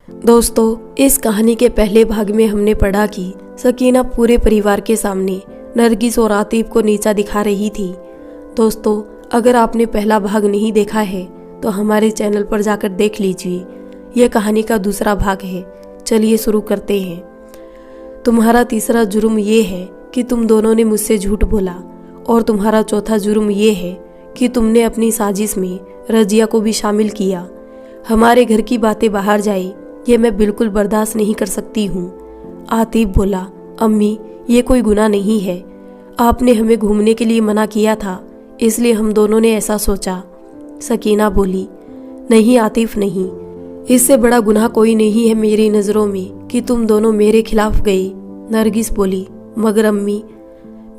दोस्तों, इस कहानी के पहले भाग में हमने पढ़ा कि सकीना पूरे परिवार के सामने नरगिस और आतिफ को नीचा दिखा रही थी। दोस्तों, अगर आपने पहला भाग नहीं देखा है तो हमारे चैनल पर जाकर देख लीजिए। यह कहानी का दूसरा भाग है। चलिए शुरू करते हैं। तुम्हारा तीसरा जुर्म ये है कि तुम दोनों ने मुझसे झूठ बोला, और तुम्हारा चौथा जुर्म ये है कि तुमने अपनी साजिश में रजिया को भी शामिल किया। हमारे घर की बातें बाहर जाए ये मैं बिल्कुल बर्दाश्त नहीं कर सकती हूँ। आतिफ बोला, अम्मी, ये कोई गुनाह नहीं है। आपने हमें घूमने के लिए मना किया था, इसलिए हम दोनों ने ऐसा सोचा। सकीना बोली, नहीं आतिफ, नहीं, इससे बड़ा गुनाह कोई नहीं है मेरी नज़रों में कि तुम दोनों मेरे खिलाफ गए। नरगिस बोली, मगर अम्मी,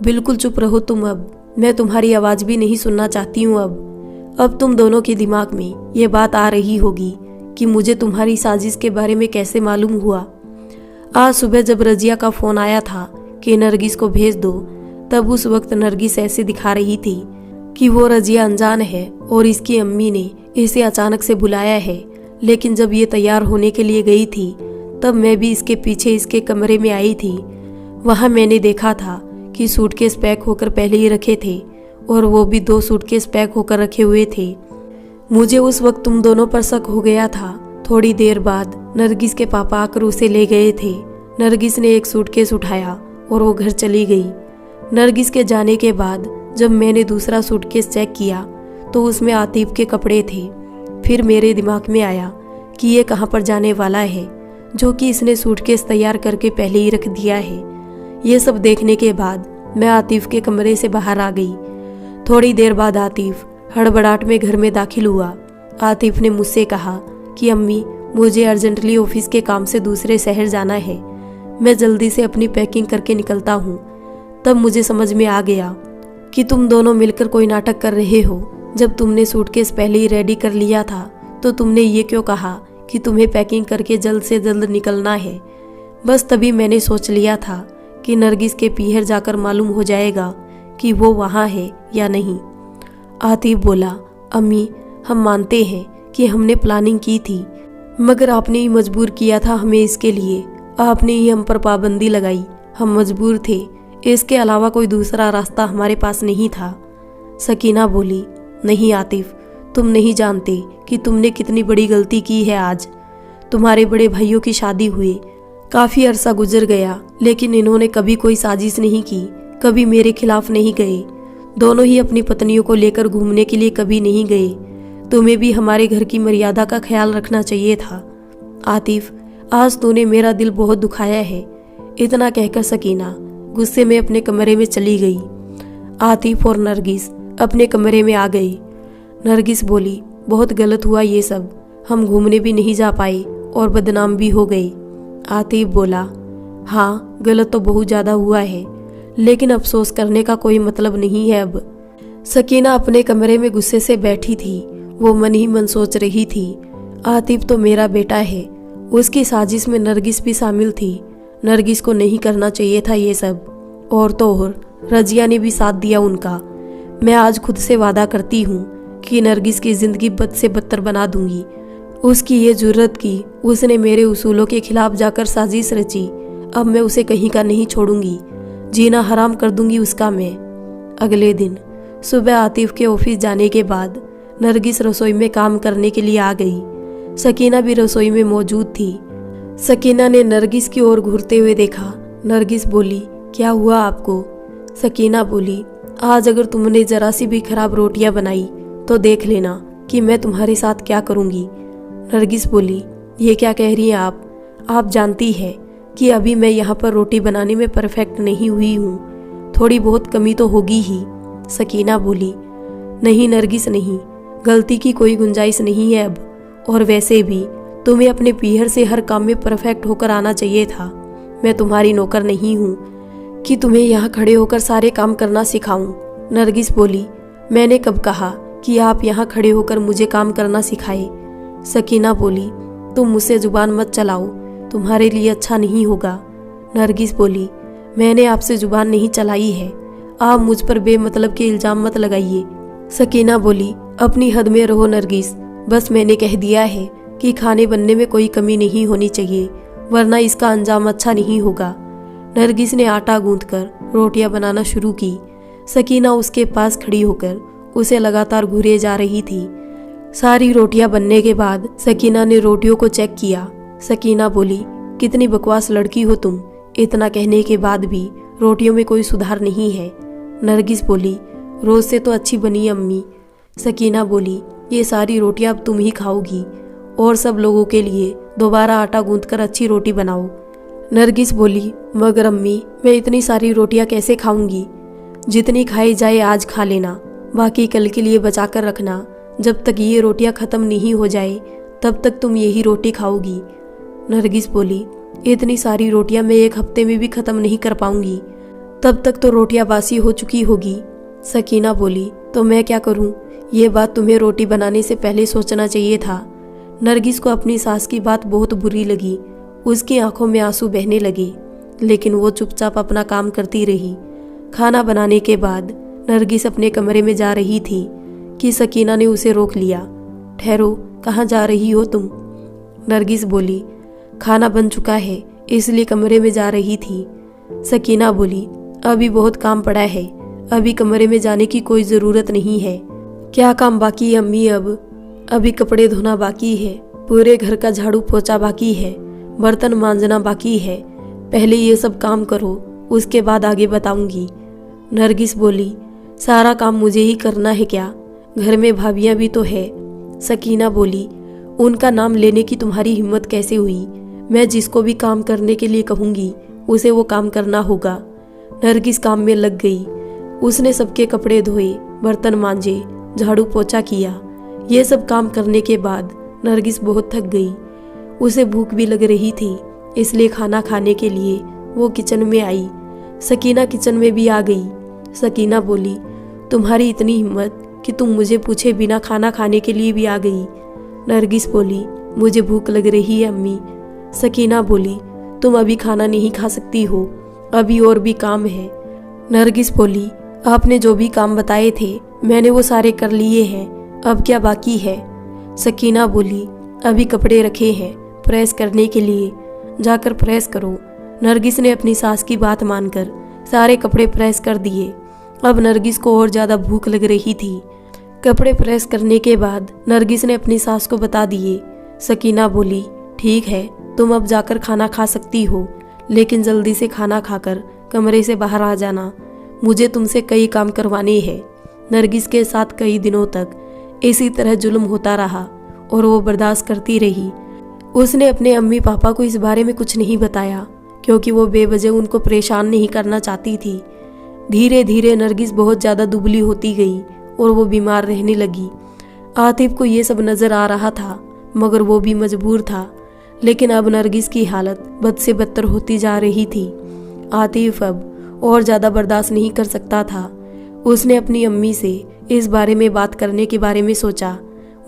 बिल्कुल चुप रहो तुम। अब मैं तुम्हारी आवाज़ भी नहीं सुनना चाहती हूँ। अब तुम दोनों के दिमाग में ये बात आ रही होगी कि मुझे तुम्हारी साजिश के बारे में कैसे मालूम हुआ। आज सुबह जब रजिया का फ़ोन आया था कि नरगिस को भेज दो, तब उस वक्त नरगिस ऐसे दिखा रही थी कि वो रजिया अनजान है और इसकी अम्मी ने इसे अचानक से बुलाया है। लेकिन जब ये तैयार होने के लिए गई थी, तब मैं भी इसके पीछे इसके कमरे में आई थी। वहाँ मैंने देखा था कि सूटकेस पैक होकर पहले ही रखे थे, और वो भी 2 सूटकेस पैक होकर रखे हुए थे। मुझे उस वक्त तुम दोनों पर शक हो गया था। थोड़ी देर बाद नरगिस के पापा आकर उसे ले गए थे। नरगिस ने एक सूटकेस उठाया और वो घर चली गई। नरगिस के जाने के बाद जब मैंने दूसरा सूटकेस चेक किया तो उसमें आतिफ के कपड़े थे। फिर मेरे दिमाग में आया कि ये कहाँ पर जाने वाला है, जो कि इसने सूटकेस तैयार करके पहले ही रख दिया है। ये सब देखने के बाद मैं आतिफ के कमरे से बाहर आ गई। थोड़ी देर बाद आतिफ हड़बड़ाहट में घर में दाखिल हुआ। आतिफ ने मुझसे कहा कि अम्मी, मुझे अर्जेंटली ऑफिस के काम से दूसरे शहर जाना है। मैं जल्दी से अपनी पैकिंग करके निकलता हूँ। तब मुझे समझ में आ गया कि तुम दोनों मिलकर कोई नाटक कर रहे हो। जब तुमने सूटकेस पहले ही रेडी कर लिया था तो तुमने ये क्यों कहा कि तुम्हें पैकिंग करके जल्द से जल्द निकलना है? बस तभी मैंने सोच लिया था कि नरगिस के पीहर जाकर मालूम हो जाएगा कि वो वहाँ है या नहीं। आतिफ बोला, अम्मी, हम मानते हैं कि हमने प्लानिंग की थी, मगर आपने ही मजबूर किया था हमें इसके लिए। आपने ही हम पर पाबंदी लगाई। हम मजबूर थे, इसके अलावा कोई दूसरा रास्ता हमारे पास नहीं था। सकीना बोली, नहीं आतिफ, तुम नहीं जानते कि तुमने कितनी बड़ी गलती की है। आज तुम्हारे बड़े भाइयों की शादी हुए काफ़ी अरसा गुजर गया, लेकिन इन्होंने कभी कोई साजिश नहीं की, कभी मेरे खिलाफ नहीं गए। दोनों ही अपनी पत्नियों को लेकर घूमने के लिए कभी नहीं गए। तुम्हें भी हमारे घर की मर्यादा का ख्याल रखना चाहिए था। आतिफ, आज तूने मेरा दिल बहुत दुखाया है। इतना कहकर सकीना गुस्से में अपने कमरे में चली गई। आतिफ और नरगिस अपने कमरे में आ गए। नरगिस बोली, बहुत गलत हुआ ये सब। हम घूमने भी नहीं जा पाए और बदनाम भी हो गए। आतिफ बोला, हाँ, गलत तो बहुत ज़्यादा हुआ है, लेकिन अफसोस करने का कोई मतलब नहीं है अब। सकीना अपने कमरे में गुस्से से बैठी थी। वो मन ही मन सोच रही थी, आतिफ तो मेरा बेटा है। उसकी साजिश में नरगिस भी शामिल थी। नरगिस को नहीं करना चाहिए था ये सब। और तो और रजिया ने भी साथ दिया उनका। मैं आज खुद से वादा करती हूँ कि नरगिस की ज़िंदगी बद से बदतर बना दूंगी। उसकी ये जुर्रत की, उसने मेरे उसूलों के खिलाफ जाकर साजिश रची। अब मैं उसे कहीं का नहीं छोड़ूंगी। जीना हराम कर दूंगी उसका मैं। अगले दिन सुबह आतिफ के ऑफिस जाने के बाद नरगिस रसोई में काम करने के लिए आ गई। सकीना भी रसोई में मौजूद थी। सकीना ने नरगिस की ओर घूरते हुए देखा। नरगिस बोली, क्या हुआ आपको? सकीना बोली, आज अगर तुमने जरा सी भी खराब रोटियां बनाई तो देख लेना कि मैं तुम्हारे साथ क्या करूंगी। नरगिस बोली, ये क्या कह रही हैं आप जानती है कि अभी मैं यहाँ पर रोटी बनाने में परफेक्ट नहीं हुई हूँ। थोड़ी बहुत कमी तो होगी ही। सकीना बोली, नहीं नरगिस, नहीं, गलती की कोई गुंजाइश नहीं है अब। और वैसे भी तुम्हें अपने पीहर से हर काम में परफेक्ट होकर आना चाहिए था। मैं तुम्हारी नौकर नहीं हूँ कि तुम्हें यहाँ खड़े होकर सारे काम करना सिखाऊं। नरगिस बोली, मैंने कब कहा कि आप यहाँ खड़े होकर मुझे काम करना सिखाए? सकीना बोली, तुम मुझसे जुबान मत चलाओ, तुम्हारे लिए अच्छा नहीं होगा। नरगिस बोली, मैंने आपसे जुबान नहीं चलाई है। आप मुझ पर बेमतलब के इल्जाम मत लगाइए। सकीना बोली, अपनी हद में रहो नरगिस, बस मैंने कह दिया है कि खाने बनने में कोई कमी नहीं होनी चाहिए, वरना इसका अंजाम अच्छा नहीं होगा। नरगिस ने आटा गूंथकर रोटियां बनाना शुरू की। सकीना उसके पास खड़ी होकर उसे लगातार घूरे जा रही थी। सारी रोटियां बनने के बाद सकीना ने रोटियों को चेक किया। सकीना बोली, कितनी बकवास लड़की हो तुम, इतना कहने के बाद भी रोटियों में कोई सुधार नहीं है। नरगिस बोली, रोज से तो अच्छी बनी अम्मी। सकीना बोली, ये सारी रोटियां अब तुम ही खाओगी और सब लोगों के लिए दोबारा आटा गूंथकर अच्छी रोटी बनाओ। नरगिस बोली, मगर अम्मी, मैं इतनी सारी रोटियां कैसे खाऊंगी? जितनी खाई जाए आज खा लेना, बाकी कल के लिए बचा कर रखना। जब तक ये रोटियां खत्म नहीं हो जाए तब तक तुम यही रोटी खाओगी। नरगिस बोली, इतनी सारी रोटियां मैं एक हफ्ते में भी खत्म नहीं कर पाऊंगी, तब तक तो रोटियां बासी हो चुकी होगी। सकीना बोली, तो मैं क्या करूं? ये बात तुम्हें रोटी बनाने से पहले सोचना चाहिए था। नरगिस को अपनी सास की बात बहुत बुरी लगी। उसकी आंखों में आंसू बहने लगे, लेकिन वो चुपचाप अपना काम करती रही। खाना बनाने के बाद नरगिस अपने कमरे में जा रही थी कि सकीना ने उसे रोक लिया। ठहरो, कहाँ जा रही हो तुम? नरगिस बोली, खाना बन चुका है इसलिए कमरे में जा रही थी। सकीना बोली, अभी बहुत काम पड़ा है, अभी कमरे में जाने की कोई ज़रूरत नहीं है। क्या काम बाकी है अम्मी? अभी कपड़े धोना बाकी है, पूरे घर का झाड़ू पोछा बाकी है, बर्तन मांजना बाकी है। पहले ये सब काम करो, उसके बाद आगे बताऊंगी। नरगिस बोली, सारा काम मुझे ही करना है क्या? घर में भाभियां भी तो है। सकीना बोली, उनका नाम लेने की तुम्हारी हिम्मत कैसे हुई? मैं जिसको भी काम करने के लिए कहूँगी उसे वो काम करना होगा। नरगिस काम में लग गई। उसने सबके कपड़े धोए, बर्तन मांजे, झाड़ू पोछा किया। ये सब काम करने के बाद नरगिस बहुत थक गई। उसे भूख भी लग रही थी, इसलिए खाना खाने के लिए वो किचन में आई। सकीना किचन में भी आ गई। सकीना बोली, तुम्हारी इतनी हिम्मत कि तुम मुझे पूछे बिना खाना खाने के लिए भी आ गई। नरगिस बोली, मुझे भूख लग रही है अम्मी। सकीना बोली, तुम अभी खाना नहीं खा सकती हो, अभी और भी काम है। नरगिस बोली, आपने जो भी काम बताए थे मैंने वो सारे कर लिए हैं, अब क्या बाकी है? सकीना बोली, अभी कपड़े रखे हैं प्रेस करने के लिए, जाकर प्रेस करो। नरगिस ने अपनी सास की बात मानकर सारे कपड़े प्रेस कर दिए। अब नरगिस को और ज़्यादा भूख लग रही थी। कपड़े प्रेस करने के बाद नरगिस ने अपनी सास को बता दिए। सकीना बोली, ठीक है, तुम अब जाकर खाना खा सकती हो, लेकिन जल्दी से खाना खाकर कमरे से बाहर आ जाना, मुझे तुमसे कई काम करवाने हैं। नरगिस के साथ कई दिनों तक इसी तरह जुल्म होता रहा और वो बर्दाश्त करती रही। उसने अपने अम्मी पापा को इस बारे में कुछ नहीं बताया, क्योंकि वो बेवजह उनको परेशान नहीं करना चाहती थी। धीरे धीरे नरगिस बहुत ज़्यादा दुबली होती गई और वो बीमार रहने लगी। आतिफ को ये सब नज़र आ रहा था, मगर वो भी मजबूर था। लेकिन अब नरगिस की हालत बद से बदतर होती जा रही थी। आतिफ अब और ज़्यादा बर्दाश्त नहीं कर सकता था। उसने अपनी अम्मी से इस बारे में बात करने के बारे में सोचा।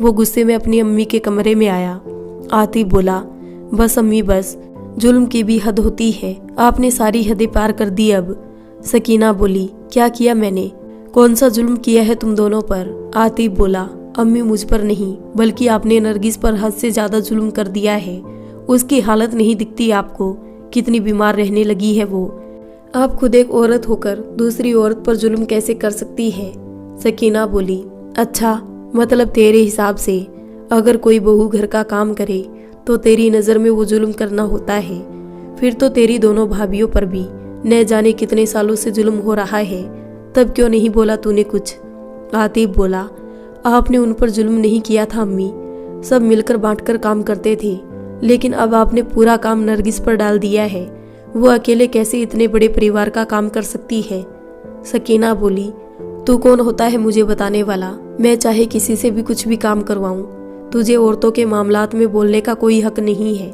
वो गुस्से में अपनी अम्मी के कमरे में आया। आतिफ बोला, बस अम्मी बस, जुल्म की भी हद होती है, आपने सारी हदें पार कर दी अब। सकीना बोली, क्या किया मैंने? कौन सा जुल्म किया है तुम दोनों पर? आतिफ बोला, अम्मी मुझ पर नहीं, बल्कि आपने नरगिस पर हद से ज़्यादा जुल्म कर दिया है। उसकी हालत नहीं दिखती आपको, कितनी बीमार रहने लगी है वो। आप खुद एक औरत होकर दूसरी औरत पर जुल्म कैसे कर सकती है? सकीना बोली, अच्छा, मतलब तेरे हिसाब से अगर कोई बहू घर का काम करे तो तेरी नज़र में वो जुल्म करना होता है, फिर तो तेरी दोनों भाभियों पर भी न जाने कितने सालों से जुल्म हो रहा है, तब क्यों नहीं बोला तूने कुछ? आतिफ बोला, आपने उन पर जुल्म नहीं किया था अम्मी, सब मिलकर बांटकर काम करते थे, लेकिन अब आपने पूरा काम नरगिस पर डाल दिया है। वो अकेले कैसे इतने बड़े परिवार का काम कर सकती है? सकीना बोली, तू कौन होता है मुझे बताने वाला? मैं चाहे किसी से भी कुछ भी काम करवाऊं, तुझे औरतों के मामलात में बोलने का कोई हक नहीं है।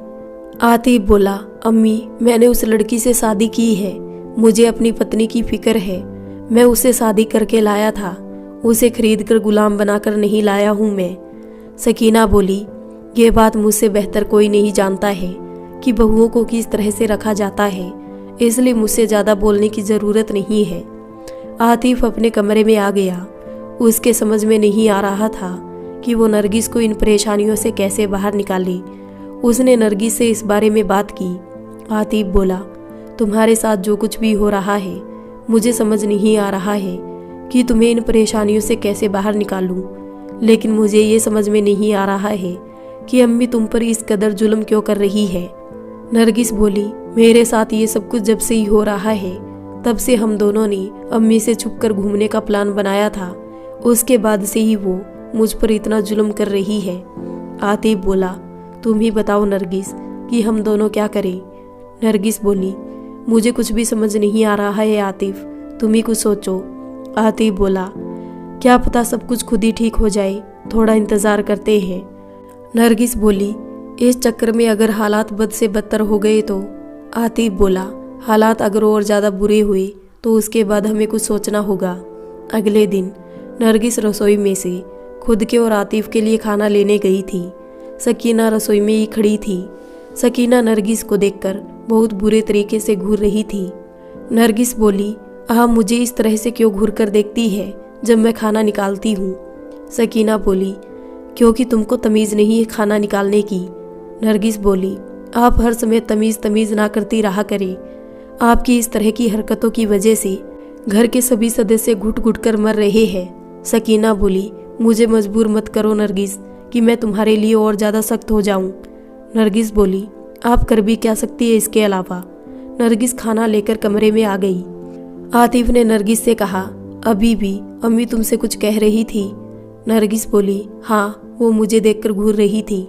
आतिफ बोला, अम्मी, मैंने उस लड़की से शादी की है, मुझे अपनी पत्नी की फिक्र है। मैं उसे शादी करके लाया था, उसे खरीद कर गुलाम बनाकर नहीं लाया हूँ मैं। सकीना बोली, ये बात मुझसे बेहतर कोई नहीं जानता है कि बहुओं को किस तरह से रखा जाता है, इसलिए मुझसे ज़्यादा बोलने की ज़रूरत नहीं है। आतिफ अपने कमरे में आ गया। उसके समझ में नहीं आ रहा था कि वो नरगिस को इन परेशानियों से कैसे बाहर निकाले। उसने नरगिस से इस बारे में बात की। आतिफ बोला, तुम्हारे साथ जो कुछ भी हो रहा है मुझे समझ नहीं आ रहा है कि तुम्हें इन परेशानियों से कैसे बाहर निकालूं, लेकिन मुझे ये समझ में नहीं आ रहा है कि अम्मी तुम पर इस कदर जुल्म क्यों कर रही है। नरगिस बोली, मेरे साथ ये सब कुछ जब से ही हो रहा है तब से हम दोनों ने अम्मी से छुपकर घूमने का प्लान बनाया था, उसके बाद से ही वो मुझ पर इतना जुल्म कर रही है। आतिफ बोला, तुम ही बताओ नरगिस कि हम दोनों क्या करें। नरगिस बोली, मुझे कुछ भी समझ नहीं आ रहा है आतिफ, तुम ही कुछ सोचो। आतिफ बोला, क्या पता सब कुछ खुद ही ठीक हो जाए, थोड़ा इंतज़ार करते हैं। नरगिस बोली, इस चक्कर में अगर हालात बद से बदतर हो गए तो। आतिफ बोला, हालात अगर और ज़्यादा बुरे हुए तो उसके बाद हमें कुछ सोचना होगा। अगले दिन नरगिस रसोई में से खुद के और आतिफ के लिए खाना लेने गई थी। सकीना रसोई में ही खड़ी थी। सकीना नरगिस को देखकर बहुत बुरे तरीके से घूर रही थी। नरगिस बोली, आप मुझे इस तरह से क्यों घूर कर देखती है जब मैं खाना निकालती हूँ। सकीना बोली, क्योंकि तुमको तमीज़ नहीं है खाना निकालने की। नरगिस बोली, आप हर समय तमीज़ ना करती रहा करें। आपकी इस तरह की हरकतों की वजह से घर के सभी सदस्य घुट घुट कर मर रहे हैं। सकीना बोली, मुझे मजबूर मत करो नरगिस कि मैं तुम्हारे लिए और ज़्यादा सख्त हो जाऊं। नरगिस बोली, आप कर भी क्या सकती है इसके अलावा। नरगिस खाना लेकर कमरे में आ गई। आतिफ ने नरगिस से कहा, अभी भी अम्मी तुमसे कुछ कह रही थी। नरगिस बोली, हाँ, वो मुझे देखकर घूर रही थी।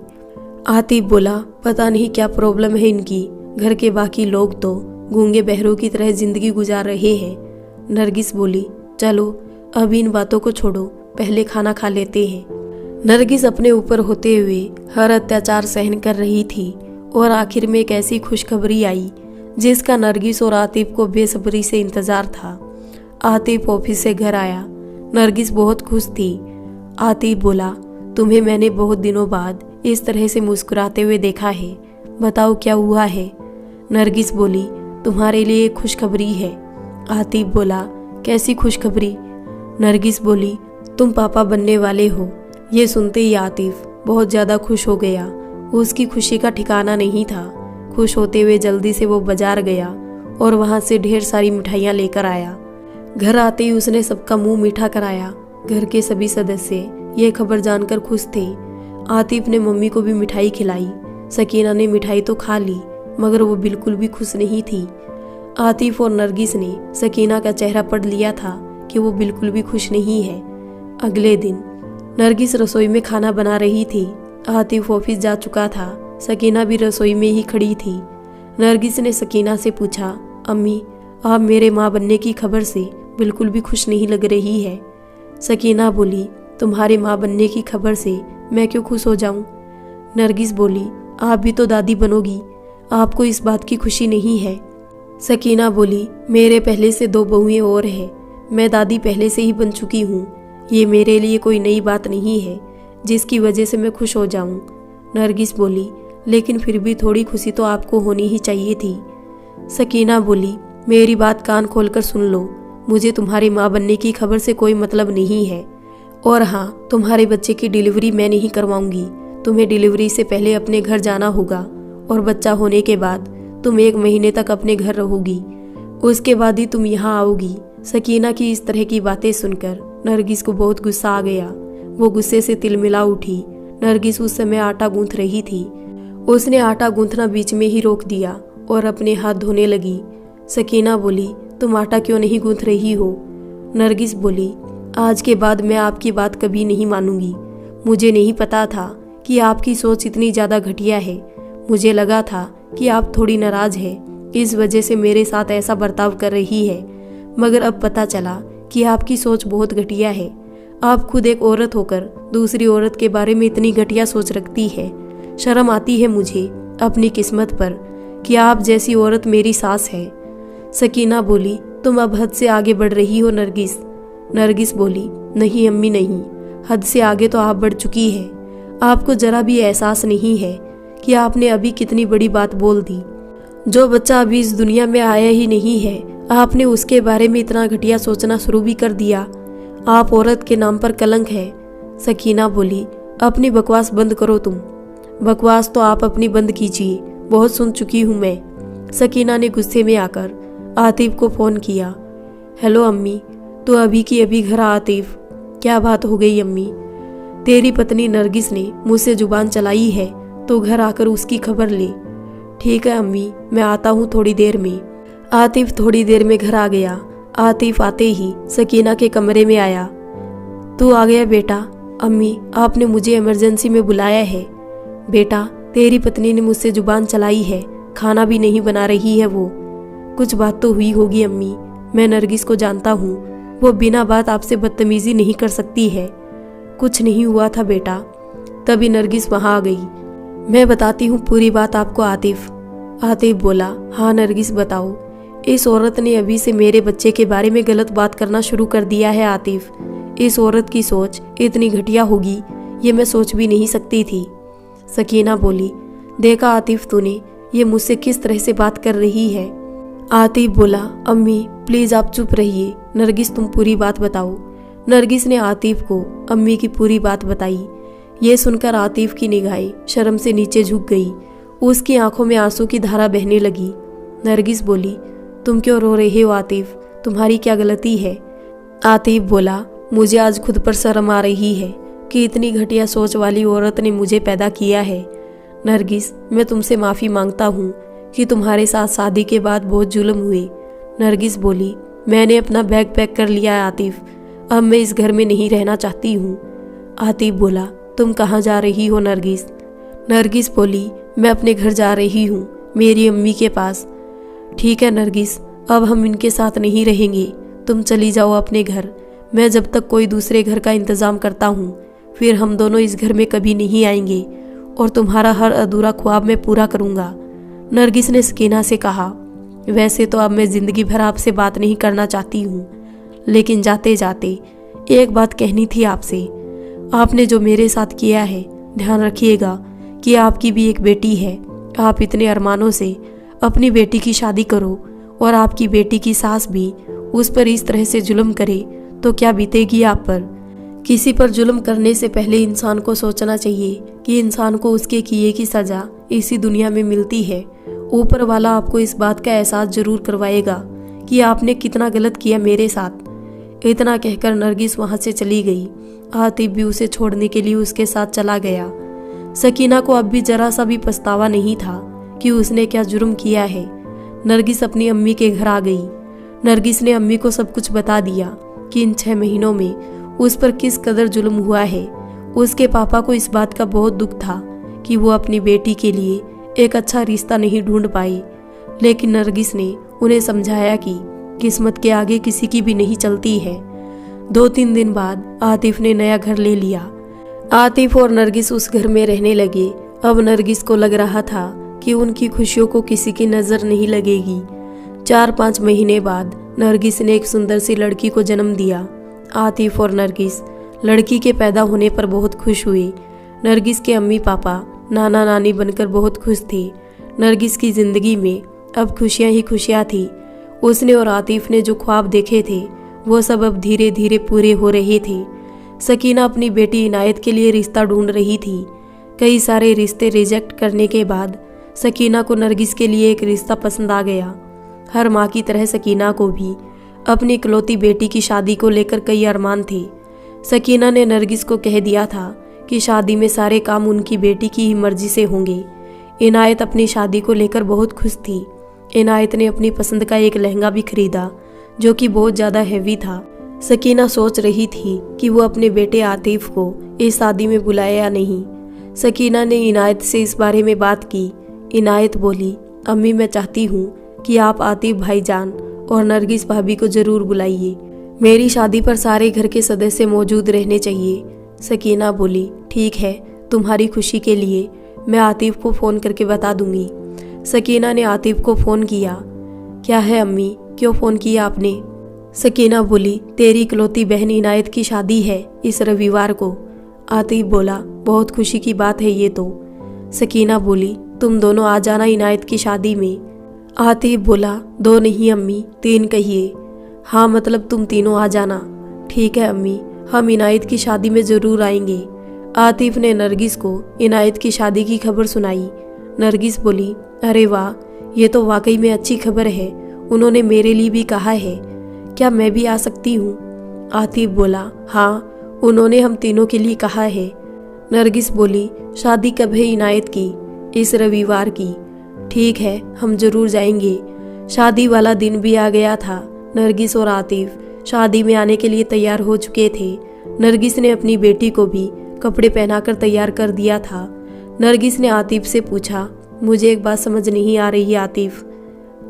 आतिफ बोला, पता नहीं क्या प्रॉब्लम है इनकी, घर के बाकी लोग तो गूंगे बहरों की तरह जिंदगी गुजार रहे हैं। नरगिस बोली, चलो अब इन बातों को छोड़ो, पहले खाना खा लेते हैं। नरगिस अपने ऊपर होते हुए हर अत्याचार सहन कर रही थी और आखिर में एक ऐसी खुशखबरी आई जिसका नरगिस और आतिफ को बेसब्री से इंतजार था। आतिफ ऑफिस से घर आया। नरगिस बहुत खुश थी। आतिफ बोला, तुम्हें मैंने बहुत दिनों बाद इस तरह से मुस्कुराते हुए देखा है, बताओ क्या हुआ है। नरगिस बोली, तुम्हारे लिए एक खुशखबरी है। आतिफ बोला, कैसी खुशखबरी। नरगिस बोली, तुम पापा बनने वाले हो। ये सुनते ही आतिफ बहुत ज़्यादा खुश हो गया। उसकी खुशी का ठिकाना नहीं था। खुश होते हुए जल्दी से वो बाजार गया और वहाँ से ढेर सारी मिठाइयाँ लेकर आया। घर आते ही उसने सबका मुंह मीठा कराया। घर के सभी सदस्य ये खबर जानकर खुश थे। आतिफ ने मम्मी को भी मिठाई खिलाई। सकीना ने मिठाई तो खा ली मगर वो बिल्कुल भी खुश नहीं थी। आतिफ और नरगिस ने सकीना का चेहरा पढ़ लिया था कि वो बिल्कुल भी खुश नहीं है। अगले दिन नरगिस रसोई में खाना बना रही थी। आतिफ ऑफिस जा चुका था। सकीना भी रसोई में ही खड़ी थी। नरगिस ने सकीना से पूछा, अम्मी आप मेरे माँ बनने की खबर से बिल्कुल भी खुश नहीं लग रही है। सकीना बोली, तुम्हारे माँ बनने की खबर से मैं क्यों खुश हो जाऊं। नरगिस बोली, आप भी तो दादी बनोगी, आपको इस बात की खुशी नहीं है। सकीना बोली, मेरे पहले से 2 बहुएं और हैं, मैं दादी पहले से ही बन चुकी हूँ। ये मेरे लिए कोई नई बात नहीं है जिसकी वजह से मैं खुश हो जाऊं। नरगिस बोली, लेकिन फिर भी थोड़ी खुशी तो आपको होनी ही चाहिए थी। सकीना बोली, मेरी बात कान खोलकर सुन लो, मुझे तुम्हारी माँ बनने की खबर से कोई मतलब नहीं है। और हाँ, तुम्हारे बच्चे की डिलीवरी मैं नहीं करवाऊंगी। तुम्हें डिलीवरी से पहले अपने घर जाना होगा और बच्चा होने के बाद तुम 1 महीने तक अपने घर रहोगी, उसके बाद ही तुम यहाँ आओगी। सकीना की इस तरह की बातें सुनकर नरगिस को बहुत गुस्सा आ गया। वो गुस्से से तिलमिला उठी। नरगिस उस समय आटा गूंथ रही थी। उसने आटा गूंथना बीच में ही रोक दिया और अपने हाथ धोने लगी। सकीना बोली, तुम आटा क्यों नहीं गूंथ रही हो। नरगिस बोली, आज के बाद मैं आपकी बात कभी नहीं मानूंगी। मुझे नहीं पता था कि आपकी सोच इतनी ज़्यादा घटिया है। मुझे लगा था कि आप थोड़ी नाराज है, इस वजह से मेरे साथ ऐसा बर्ताव कर रही है, मगर अब पता चला कि आपकी सोच बहुत घटिया है। आप खुद एक औरत होकर दूसरी औरत के बारे में इतनी घटिया सोच रखती है। शर्म आती है मुझे अपनी किस्मत पर कि आप जैसी औरत मेरी सास है। सकीना बोली, तुम अब हद से आगे बढ़ रही हो नरगिस। नरगिस बोली, नहीं अम्मी नहीं, हद से आगे तो आप बढ़ चुकी है। आपको जरा भी एहसास नहीं है कि आपने अभी कितनी बड़ी बात बोल दी। जो बच्चा अभी इस दुनिया में आया ही नहीं है, आपने उसके बारे में इतना घटिया सोचना शुरू भी कर दिया। आप औरत के नाम पर कलंक है। सकीना बोली, अपनी बकवास बंद करो तुम। बकवास तो आप अपनी बंद कीजिए, बहुत सुन चुकी हूँ मैं। सकीना ने गुस्से में आकर आतिफ को फ़ोन किया। हेलो अम्मी, तो अभी की अभी घर आ आतिफ। क्या बात हो गई अम्मी? तेरी पत्नी नरगिस ने मुझसे जुबान चलाई है, तो घर आकर उसकी खबर ले। ठीक है अम्मी, मैं आता हूँ थोड़ी देर में। आतिफ थोड़ी देर में घर आ गया। आतिफ आते ही सकीना के कमरे में आया। तू आ गया बेटा? अम्मी, आपने मुझे इमरजेंसी में बुलाया है। बेटा, तेरी पत्नी ने मुझसे जुबान चलाई है, खाना भी नहीं बना रही है वो। कुछ बात तो हुई होगी अम्मी, मैं नरगिस को जानता हूँ, वो बिना बात आपसे बदतमीजी नहीं कर सकती है। कुछ नहीं हुआ था बेटा। तभी नरगिस वहाँ आ गई। मैं बताती हूँ पूरी बात आपको आतिफ। आतिफ बोला, हाँ नरगिस बताओ। इस औरत ने अभी से मेरे बच्चे के बारे में गलत बात करना शुरू कर दिया है आतिफ। इस औरत की सोच इतनी घटिया होगी ये मैं सोच भी नहीं सकती थी। सकीना बोली, देखा आतिफ तूने, ये मुझसे किस तरह से बात कर रही है। आतिफ बोला, अम्मी प्लीज़ आप चुप रहिए, नरगिस तुम पूरी बात बताओ। नरगिस ने आतिफ को अम्मी की पूरी बात बताई। ये सुनकर आतिफ की निगाहें शर्म से नीचे झुक गई। उसकी आंखों में आंसू की धारा बहने लगी। नरगिस बोली, तुम क्यों रो रहे हो आतिफ, तुम्हारी क्या गलती है? आतिफ बोला, मुझे आज खुद पर शर्म आ रही है कि इतनी घटिया सोच वाली औरत ने मुझे पैदा किया है। नरगिस, मैं तुमसे माफ़ी मांगता हूँ कि तुम्हारे साथ शादी के बाद बहुत जुल्म हुए। नरगिस बोली, मैंने अपना बैग पैक कर लिया है आतिफ, अब मैं इस घर में नहीं रहना चाहती हूँ। आतिफ बोला, तुम कहाँ जा रही हो नरगिस? नरगिस बोली, मैं अपने घर जा रही हूँ, मेरी अम्मी के पास। ठीक है नरगिस, अब हम इनके साथ नहीं रहेंगे, तुम चली जाओ अपने घर। मैं जब तक कोई दूसरे घर का इंतज़ाम करता हूँ, फिर हम दोनों इस घर में कभी नहीं आएंगे और तुम्हारा हर अधूरा ख्वाब मैं पूरा करूँगा। नरगिस ने सकीना से कहा, वैसे तो अब मैं ज़िंदगी भर आपसे बात नहीं करना चाहती हूँ, लेकिन जाते जाते एक बात कहनी थी आपसे। आपने जो मेरे साथ किया है, ध्यान रखिएगा कि आपकी भी एक बेटी है। आप इतने अरमानों से अपनी बेटी की शादी करो और आपकी बेटी की सास भी उस पर इस तरह से जुल्म करे तो क्या बीतेगी आप पर। किसी पर जुल्म करने से पहले इंसान को सोचना चाहिए कि इंसान को उसके किए की सज़ा इसी दुनिया में मिलती है। ऊपर वाला आपको इस बात का एहसास जरूर करवाएगा कि आपने कितना गलत किया मेरे साथ। इतना कहकर नरगिस वहाँ से चली गई। आतिफ भी उसे छोड़ने के लिए उसके साथ चला गया। सकीना को अब भी जरा सा भी पछतावा नहीं था कि उसने क्या जुर्म किया है। नरगिस अपनी अम्मी के घर आ गई। नरगिस ने अम्मी को सब कुछ बता दिया कि इन 6 महीनों में उस पर किस कदर जुल्म हुआ है। उसके पापा को इस बात का बहुत दुख था कि वो अपनी बेटी के लिए एक अच्छा रिश्ता नहीं ढूंढ पाए, लेकिन नरगिस ने उन्हें समझाया कि किस्मत के आगे किसी की भी नहीं चलती है। 2-3 दिन बाद आतिफ ने नया घर ले लिया। आतिफ और नरगिस उस घर में रहने लगे। अब नरगिस को लग रहा था कि उनकी खुशियों को किसी की नज़र नहीं लगेगी। 4-5 महीने बाद नरगिस ने एक सुंदर सी लड़की को जन्म दिया। आतिफ और नरगिस लड़की के पैदा होने पर बहुत खुश हुए। नरगिस के अम्मी पापा नाना नानी बनकर बहुत खुश थे। नरगिस की ज़िंदगी में अब खुशियाँ ही खुशियाँ थी। उसने और आतिफ ने जो ख्वाब देखे थे वो सब अब धीरे धीरे पूरे हो रहे थे। सकीना अपनी बेटी इनायत के लिए रिश्ता ढूंढ रही थी। कई सारे रिश्ते रिजेक्ट करने के बाद सकीना को नरगिस के लिए एक रिश्ता पसंद आ गया। हर माँ की तरह सकीना को भी अपनी इकलौती बेटी की शादी को लेकर कई अरमान थे। सकीना ने नरगिस को कह दिया था कि शादी में सारे काम उनकी बेटी की ही मर्जी से होंगे। इनायत अपनी शादी को लेकर बहुत खुश थी। इनायत ने अपनी पसंद का एक लहंगा भी खरीदा जो कि बहुत ज़्यादा हैवी था। सकीना सोच रही थी कि वो अपने बेटे आतिफ को इस शादी में बुलाए या नहीं। सकीना ने इनायत से इस बारे में बात की। इनायत बोली, अम्मी मैं चाहती हूँ कि आप आतिफ भाईजान और नरगिस भाभी को ज़रूर बुलाइए। मेरी शादी पर सारे घर के सदस्य मौजूद रहने चाहिए। सकीना बोली, ठीक है, तुम्हारी खुशी के लिए मैं आतिफ को फ़ोन करके बता दूंगी। सकीना ने आतिफ को फ़ोन किया। क्या है अम्मी, क्यों फ़ोन किया आपने? सकीना बोली, तेरी इकलौती बहन इनायत की शादी है इस रविवार को। आतिफ बोला, बहुत खुशी की बात है ये तो। सकीना बोली, तुम दोनों आ जाना इनायत की शादी में। आतिफ बोला, 2 नहीं अम्मी, 3 कहिए। हाँ मतलब तुम तीनों आ जाना। ठीक है अम्मी, हम इनायत की शादी में ज़रूर आएंगे। आतिफ ने नरगिस को इनायत की शादी की खबर सुनाई। नरगिस बोली, अरे वाह, ये तो वाकई में अच्छी खबर है। उन्होंने मेरे लिए भी कहा है, क्या मैं भी आ सकती हूँ? आतिफ बोला, हाँ, उन्होंने हम तीनों के लिए कहा है। नरगिस बोली, शादी कब है इनायत की? इस रविवार की। ठीक है, हम जरूर जाएंगे। शादी वाला दिन भी आ गया था। नरगिस और आतिफ शादी में आने के लिए तैयार हो चुके थे। नरगिस ने अपनी बेटी को भी कपड़े पहनाकर तैयार कर दिया था। नरगिस ने आतिफ से पूछा, मुझे एक बात समझ नहीं आ रही आतिफ।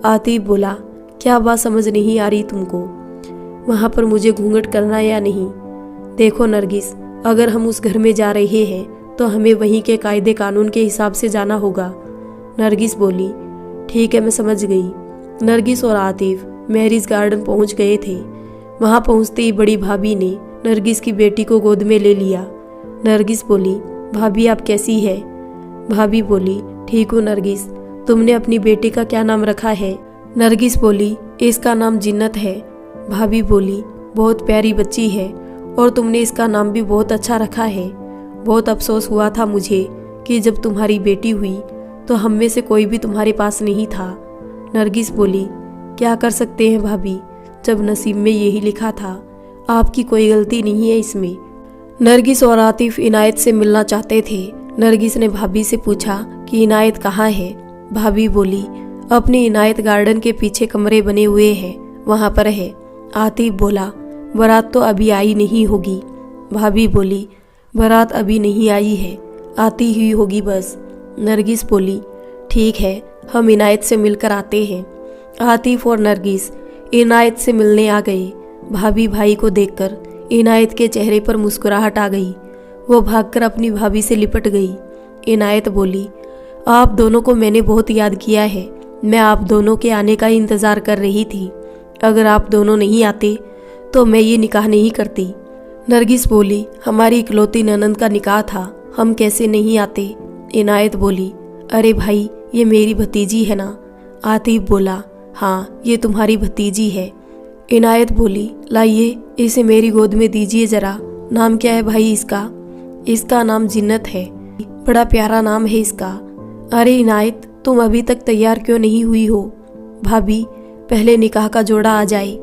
आतिफ बोला, क्या बात समझ नहीं आ रही तुमको? वहाँ पर मुझे घूंघट करना या नहीं? देखो नरगिस, अगर हम उस घर में जा रहे हैं तो हमें वहीं के कायदे कानून के हिसाब से जाना होगा। नरगिस बोली, ठीक है, मैं समझ गई। नरगिस और आतिफ मैरिज गार्डन पहुंच गए थे। वहां पहुंचते ही बड़ी भाभी ने नरगिस की बेटी को गोद में ले लिया। नरगिस बोली, भाभी आप कैसी है? भाभी बोली, ठीक हूँ नरगिस, तुमने अपनी बेटी का क्या नाम रखा है? नरगिस बोली, इसका नाम जिन्नत है। भाभी बोली, बहुत प्यारी बच्ची है और तुमने इसका नाम भी बहुत अच्छा रखा है। बहुत अफसोस हुआ था मुझे कि जब तुम्हारी बेटी हुई तो हम में से कोई भी तुम्हारे पास नहीं था। नरगिस बोली, क्या कर सकते हैं भाभी, जब नसीब में यही लिखा था। आपकी कोई गलती नहीं है इसमें। नरगिस और आतिफ इनायत से मिलना चाहते थे। नरगिस ने भाभी से पूछा कि इनायत कहाँ है? भाभी बोली, अपनी इनायत गार्डन के पीछे कमरे बने हुए हैं, वहाँ पर है। आतिफ बोला, बारात तो अभी आई नहीं होगी। भाभी बोली, बारात अभी नहीं आई है, आती ही होगी बस। नरगिस बोली, ठीक है, हम इनायत से मिलकर आते हैं। आतिफ और नरगिस इनायत से मिलने आ गए। भाभी भाई को देखकर इनायत के चेहरे पर मुस्कुराहट आ गई। वो भागकर अपनी भाभी से लिपट गई। इनायत बोली, आप दोनों को मैंने बहुत याद किया है। मैं आप दोनों के आने का इंतज़ार कर रही थी। अगर आप दोनों नहीं आते तो मैं ये निकाह नहीं करती। नरगिस बोली, हमारी इकलौती ननंद का निकाह था, हम कैसे नहीं आते? इनायत बोली, अरे भाई, ये मेरी भतीजी है ना? आतिफ बोला, हाँ, ये तुम्हारी भतीजी है। इनायत बोली, लाइए इसे मेरी गोद में दीजिए जरा। नाम क्या है भाई इसका? इसका नाम जिन्नत है, बड़ा प्यारा नाम है इसका। अरे इनायत, तुम अभी तक तैयार क्यों नहीं हुई हो? भाभी, पहले निकाह का जोड़ा आ जाए,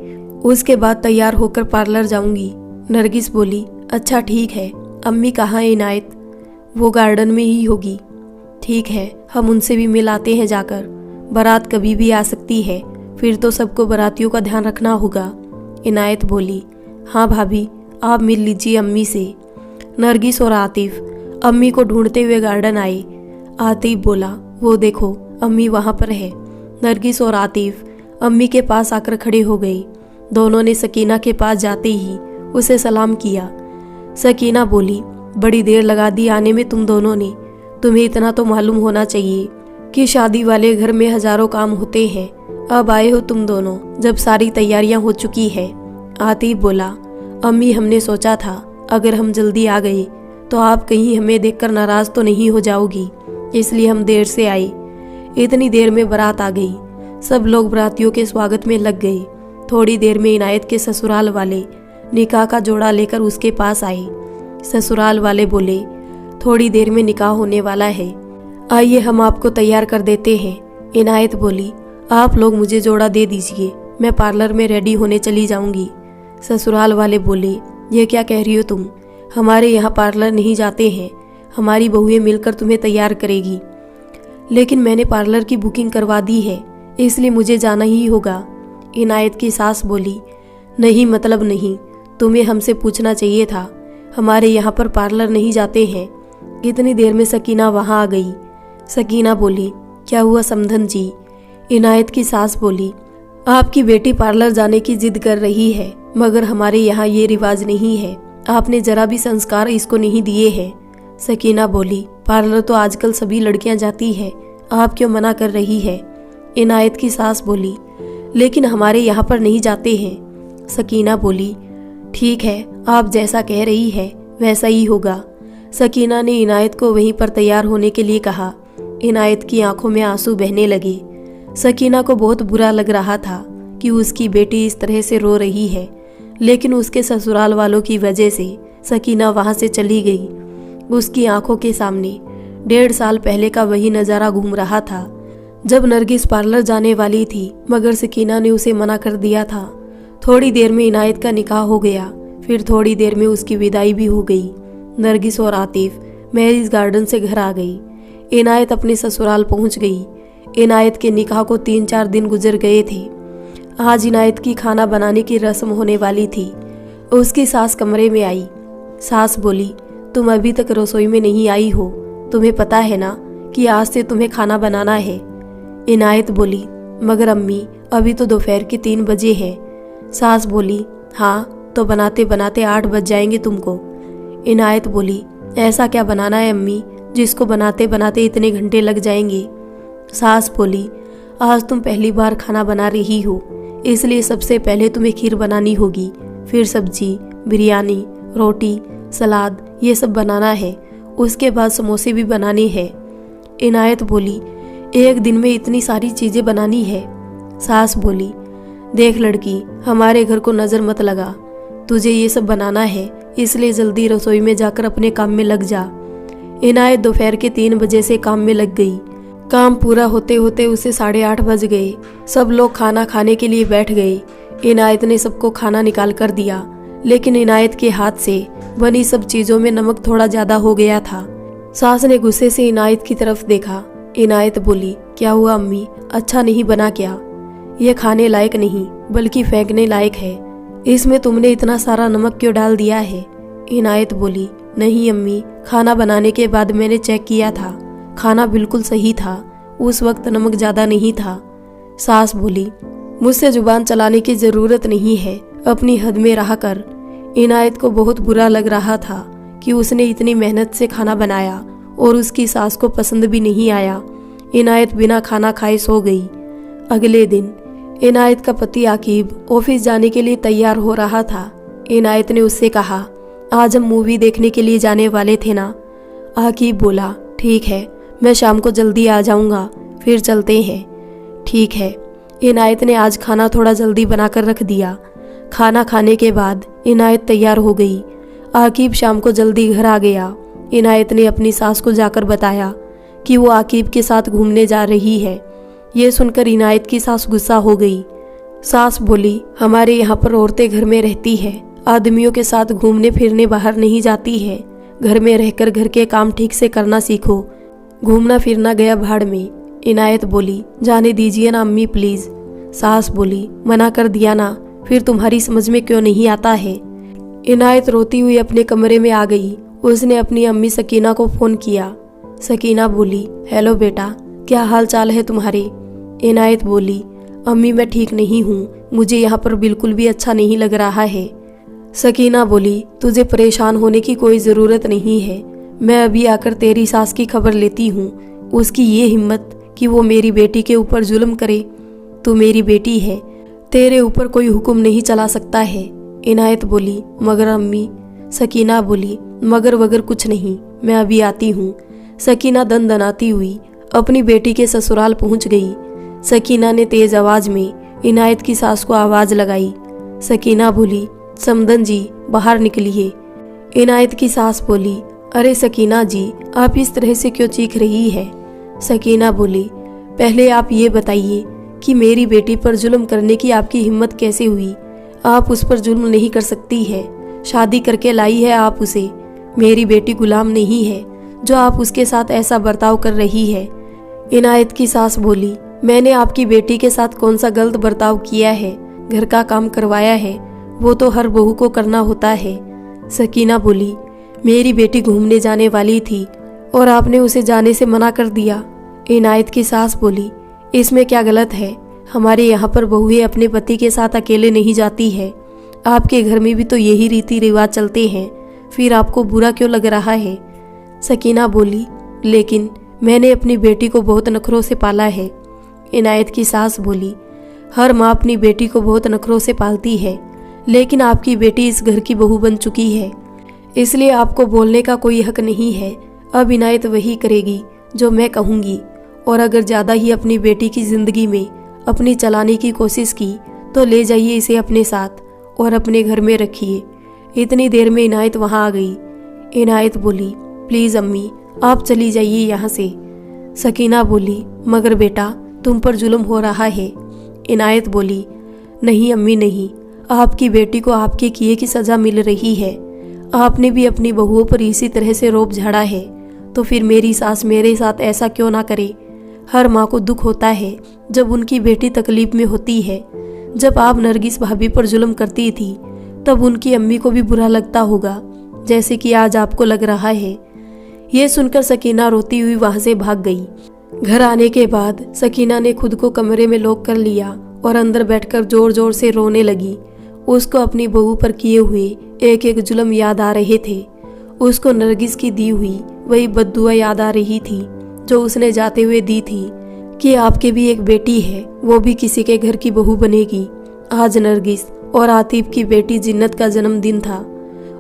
उसके बाद तैयार होकर पार्लर जाऊंगी। नरगिस बोली, अच्छा ठीक है, अम्मी कहाँ है इनायत? वो गार्डन में ही होगी। ठीक है, हम उनसे भी मिल आते हैं जाकर। बारात कभी भी आ सकती है, फिर तो सबको बारातियों का ध्यान रखना होगा। इनायत बोली, हाँ भाभी, आप मिल लीजिए अम्मी से। नरगिस और आतिफ अम्मी को ढूंढते हुए गार्डन आए। आतिफ बोला, वो देखो अम्मी वहाँ पर है। नरगिस और आतिफ अम्मी के पास आकर खड़े हो गए। दोनों ने सकीना के पास जाते ही उसे सलाम किया। सकीना बोली, बड़ी देर लगा दी आने में तुम दोनों ने। तुम्हें इतना तो मालूम होना चाहिए कि शादी वाले घर में हजारों काम होते हैं। अब आए हो तुम दोनों जब सारी तैयारियां हो चुकी है। आतिफ बोला, अम्मी हमने सोचा था अगर हम जल्दी आ गए तो आप कहीं हमें देखकर नाराज तो नहीं हो जाओगी, इसलिए हम देर से आए। इतनी देर में बारात आ गई। सब लोग बारातियों के स्वागत में लग गए। थोड़ी देर में इनायत के ससुराल वाले निकाह का जोड़ा लेकर उसके पास आए। ससुराल वाले बोले, थोड़ी देर में निकाह होने वाला है, आइए हम आपको तैयार कर देते हैं। इनायत बोली, आप लोग मुझे जोड़ा दे दीजिए, मैं पार्लर में रेडी होने चली जाऊंगी। ससुराल वाले बोले, ये क्या कह रही हो तुम? हमारे यहाँ पार्लर नहीं जाते हैं, हमारी बहुएं मिलकर तुम्हें तैयार करेगी। लेकिन मैंने पार्लर की बुकिंग करवा दी है, इसलिए मुझे जाना ही होगा। इनायत की सास बोली, नहीं मतलब नहीं, तुम्हें हमसे पूछना चाहिए था, हमारे यहाँ पर पार्लर नहीं जाते हैं। इतनी देर में सकीना वहाँ आ गई। सकीना बोली, क्या हुआ समधन जी? इनायत की सास बोली, आपकी बेटी पार्लर जाने की जिद कर रही है, मगर हमारे यहाँ ये रिवाज नहीं है, आपने जरा भी संस्कार इसको नहीं दिए हैं। सकीना बोली, पार्लर तो आजकल सभी लड़कियां जाती है, आप क्यों मना कर रही है? इनायत की सास बोली, लेकिन हमारे यहाँ पर नहीं जाते हैं। सकीना बोली, ठीक है, आप जैसा कह रही है वैसा ही होगा। सकीना ने इनायत को वहीं पर तैयार होने के लिए कहा। इनायत की आंखों में आंसू बहने लगे। सकीना को बहुत बुरा लग रहा था कि उसकी बेटी इस तरह से रो रही है, लेकिन उसके ससुराल वालों की वजह से सकीना वहां से चली गई। उसकी आंखों के सामने 1.5 साल पहले का वही नज़ारा घूम रहा था, जब नरगिस पार्लर जाने वाली थी मगर सकीना ने उसे मना कर दिया था। थोड़ी देर में इनायत का निकाह हो गया, फिर थोड़ी देर में उसकी विदाई भी हो गई। नरगिस और आतिफ मैरिज गार्डन से घर आ गई। इनायत अपने ससुराल पहुंच गई। इनायत के निकाह को 3-4 दिन गुजर गए थे। आज इनायत की खाना बनाने की रस्म होने वाली थी। उसकी सास कमरे में आई। सास बोली, तुम अभी तक रसोई में नहीं आई हो, तुम्हें पता है ना कि आज से तुम्हें खाना बनाना है। इनायत बोली, मगर अम्मी अभी तो दोपहर के 3 बजे हैं। सास बोली, हाँ तो बनाते बनाते 8 बज जाएंगे तुमको। इनायत बोली, ऐसा क्या बनाना है अम्मी जिसको बनाते बनाते इतने घंटे लग जाएंगे। सास बोली, आज तुम पहली बार खाना बना रही हो, इसलिए सबसे पहले तुम्हें खीर बनानी होगी, फिर सब्जी, बिरयानी, रोटी, सलाद ये सब बनाना है, उसके बाद समोसे भी बनाने हैं। इनायत बोली, एक दिन में इतनी सारी चीज़ें बनानी है। सास बोली, देख लड़की, हमारे घर को नज़र मत लगा, तुझे ये सब बनाना है, इसलिए जल्दी रसोई में जाकर अपने काम में लग जा। इनायत दोपहर के 3 बजे से काम में लग गई। काम पूरा होते होते उसे 8:30 बज गए। सब लोग खाना खाने के लिए बैठ गए। इनायत ने सबको खाना निकाल कर दिया, लेकिन इनायत के हाथ से बनी सब चीज़ों में नमक थोड़ा ज़्यादा हो गया था। सास ने गुस्से से इनायत की तरफ देखा। इनायत बोली, क्या हुआ अम्मी, अच्छा नहीं बना क्या? यह खाने लायक नहीं बल्कि फेंकने लायक है, इसमें तुमने इतना सारा नमक क्यों डाल दिया है? इनायत बोली, नहीं अम्मी, खाना बनाने के बाद मैंने चेक किया था, खाना बिल्कुल सही था, उस वक्त नमक ज़्यादा नहीं था। सास बोली, मुझसे जुबान चलाने की ज़रूरत नहीं है, अपनी हद में रहा कर। इनायत को बहुत बुरा लग रहा था कि उसने इतनी मेहनत से खाना बनाया और उसकी सास को पसंद भी नहीं आया। इनायत बिना खाना खाए सो गई। अगले दिन इनायत का पति आकिब ऑफिस जाने के लिए तैयार हो रहा था। इनायत ने उससे कहा, आज हम मूवी देखने के लिए जाने वाले थे ना? आकिब बोला, ठीक है, मैं शाम को जल्दी आ जाऊंगा, फिर चलते हैं। ठीक है। इनायत ने आज खाना थोड़ा जल्दी बनाकर रख दिया। खाना खाने के बाद इनायत तैयार हो गई। आकिब शाम को जल्दी घर आ गया। इनायत ने अपनी सास को जाकर बताया कि वो आकिब के साथ घूमने जा रही है। ये सुनकर इनायत की सास गुस्सा हो गई। सास बोली, हमारे यहाँ पर औरतें घर में रहती है, आदमियों के साथ घूमने फिरने बाहर नहीं जाती है। घर में रहकर घर के काम ठीक से करना सीखो, घूमना फिरना गया भाड़ में। इनायत बोली, जाने दीजिए ना अम्मी प्लीज। सास बोली, मना कर दिया ना, फिर तुम्हारी समझ में क्यों नहीं आता है? इनायत रोती हुई अपने कमरे में आ गई। उसने अपनी अम्मी सकीना को फोन किया। सकीना बोली, हेलो बेटा, क्या हाल चाल है तुम्हारे? इनायत बोली, अम्मी मैं ठीक नहीं हूँ, मुझे यहाँ पर बिल्कुल भी अच्छा नहीं लग रहा है। सकीना बोली, तुझे परेशान होने की कोई ज़रूरत नहीं है, मैं अभी आकर तेरी सास की खबर लेती हूँ। उसकी ये हिम्मत कि वो मेरी बेटी के ऊपर जुल्म करे। तू मेरी बेटी है, तेरे ऊपर कोई हुक्म नहीं चला सकता है। इनायत बोली, मगर अम्मी। सकीना बोली, मगर वगर कुछ नहीं, मैं अभी आती हूँ। सकीना दनदनाती हुई अपनी बेटी के ससुराल पहुँच गई। सकीना ने तेज आवाज में इनायत की सास को आवाज लगाई। सकीना बोली, समदन जी बाहर निकलिए। इनायत की सास बोली, अरे सकीना जी, आप इस तरह से क्यों चीख रही है? सकीना बोली, पहले आप ये बताइए कि मेरी बेटी पर जुल्म करने की आपकी हिम्मत कैसे हुई? आप उस पर जुल्म नहीं कर सकती है, शादी करके लाई है आप उसे। मेरी बेटी गुलाम नहीं है जो आप उसके साथ ऐसा बर्ताव कर रही है। इनायत की सास बोली, मैंने आपकी बेटी के साथ कौन सा गलत बर्ताव किया है? घर का काम करवाया है, वो तो हर बहू को करना होता है। सकीना बोली, मेरी बेटी घूमने जाने वाली थी और आपने उसे जाने से मना कर दिया। इनायत की सास बोली, इसमें क्या गलत है? हमारे यहाँ पर बहुएं अपने पति के साथ अकेले नहीं जाती है, आपके घर में भी तो यही रीति रिवाज चलते हैं, फिर आपको बुरा क्यों लग रहा है? सकीना बोली, लेकिन मैंने अपनी बेटी को बहुत नखरों से पाला है। इनायत की सास बोली, हर माँ अपनी बेटी को बहुत नखरों से पालती है, लेकिन आपकी बेटी इस घर की बहू बन चुकी है, इसलिए आपको बोलने का कोई हक नहीं है। अब इनायत वही करेगी जो मैं कहूँगी, और अगर ज़्यादा ही अपनी बेटी की ज़िंदगी में अपनी चलाने की कोशिश की तो ले जाइए इसे अपने साथ और अपने घर में रखिए। इतनी देर में इनायत वहाँ आ गई। इनायत बोली, प्लीज़ अम्मी, आप चली जाइए यहाँ से। सकीना बोली, मगर बेटा तुम पर जुल्म हो रहा है। इनायत बोली, नहीं अम्मी नहीं, आपकी बेटी को आपके किए की सज़ा मिल रही है। आपने भी अपनी बहुओं पर इसी तरह से रोब झाड़ा है, तो फिर मेरी सास मेरे साथ ऐसा क्यों ना करे। हर माँ को दुख होता है जब उनकी बेटी तकलीफ में होती है। जब आप नरगिस भाभी पर जुल्म करती थी तब उनकी अम्मी को भी बुरा लगता होगा, जैसे कि आज आपको लग रहा है। ये सुनकर सकीना रोती हुई वहां से भाग गई। घर आने के बाद सकीना ने खुद को कमरे में लॉक कर लिया और अंदर बैठकर जोर जोर से रोने लगी। उसको अपनी बहू पर किए हुए एक एक जुल्म याद आ रहे थे। उसको नरगिस की दी हुई वही बद्दुआ याद आ रही थी जो उसने जाते हुए दी थी कि आपके भी एक बेटी है, वो भी किसी के घर की बहू बनेगी। आज नरगिस और आतिफ की बेटी जिन्नत का जन्मदिन था।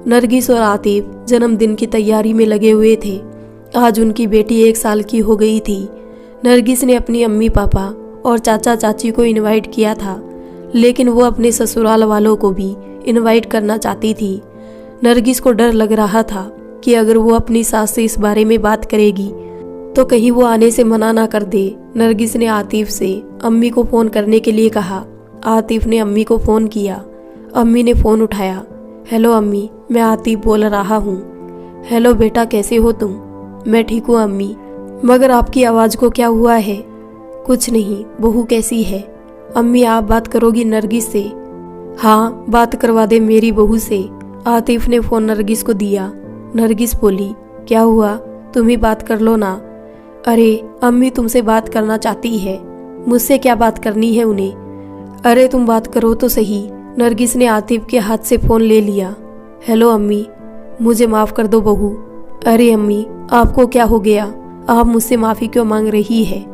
नरगिस और आतिफ जन्मदिन की तैयारी में लगे हुए थे। आज उनकी बेटी 1 साल की हो गई थी। नरगिस ने अपनी अम्मी पापा और चाचा चाची को इनवाइट किया था, लेकिन वो अपने ससुराल वालों को भी इनवाइट करना चाहती थी। नरगिस को डर लग रहा था कि अगर वो अपनी सास से इस बारे में बात करेगी तो कहीं वो आने से मना ना कर दे। नरगिस ने आतिफ से अम्मी को फ़ोन करने के लिए कहा। आतिफ ने अम्मी को फ़ोन किया। अम्मी ने फ़ोन उठाया। हेलो अम्मी, मैं आतिफ बोल रहा हूँ। हेलो बेटा, कैसे हो तुम? मैं ठीक हूँ अम्मी, मगर आपकी आवाज़ को क्या हुआ है? कुछ नहीं, बहू कैसी है? अम्मी आप बात करोगी नरगिस से? हाँ, बात करवा दे मेरी बहू से। आतिफ ने फ़ोन नरगिस को दिया। नरगिस बोली, क्या हुआ, तुम ही बात कर लो ना। अरे अम्मी तुमसे बात करना चाहती है। मुझसे क्या बात करनी है उन्हें? अरे तुम बात करो तो सही। नरगिस ने आतिफ के हाथ से फ़ोन ले लिया। हेलो अम्मी, मुझे माफ़ कर दो बहू। अरे अम्मी, आपको क्या हो गया? आप मुझसे माफ़ी क्यों मांग रही है?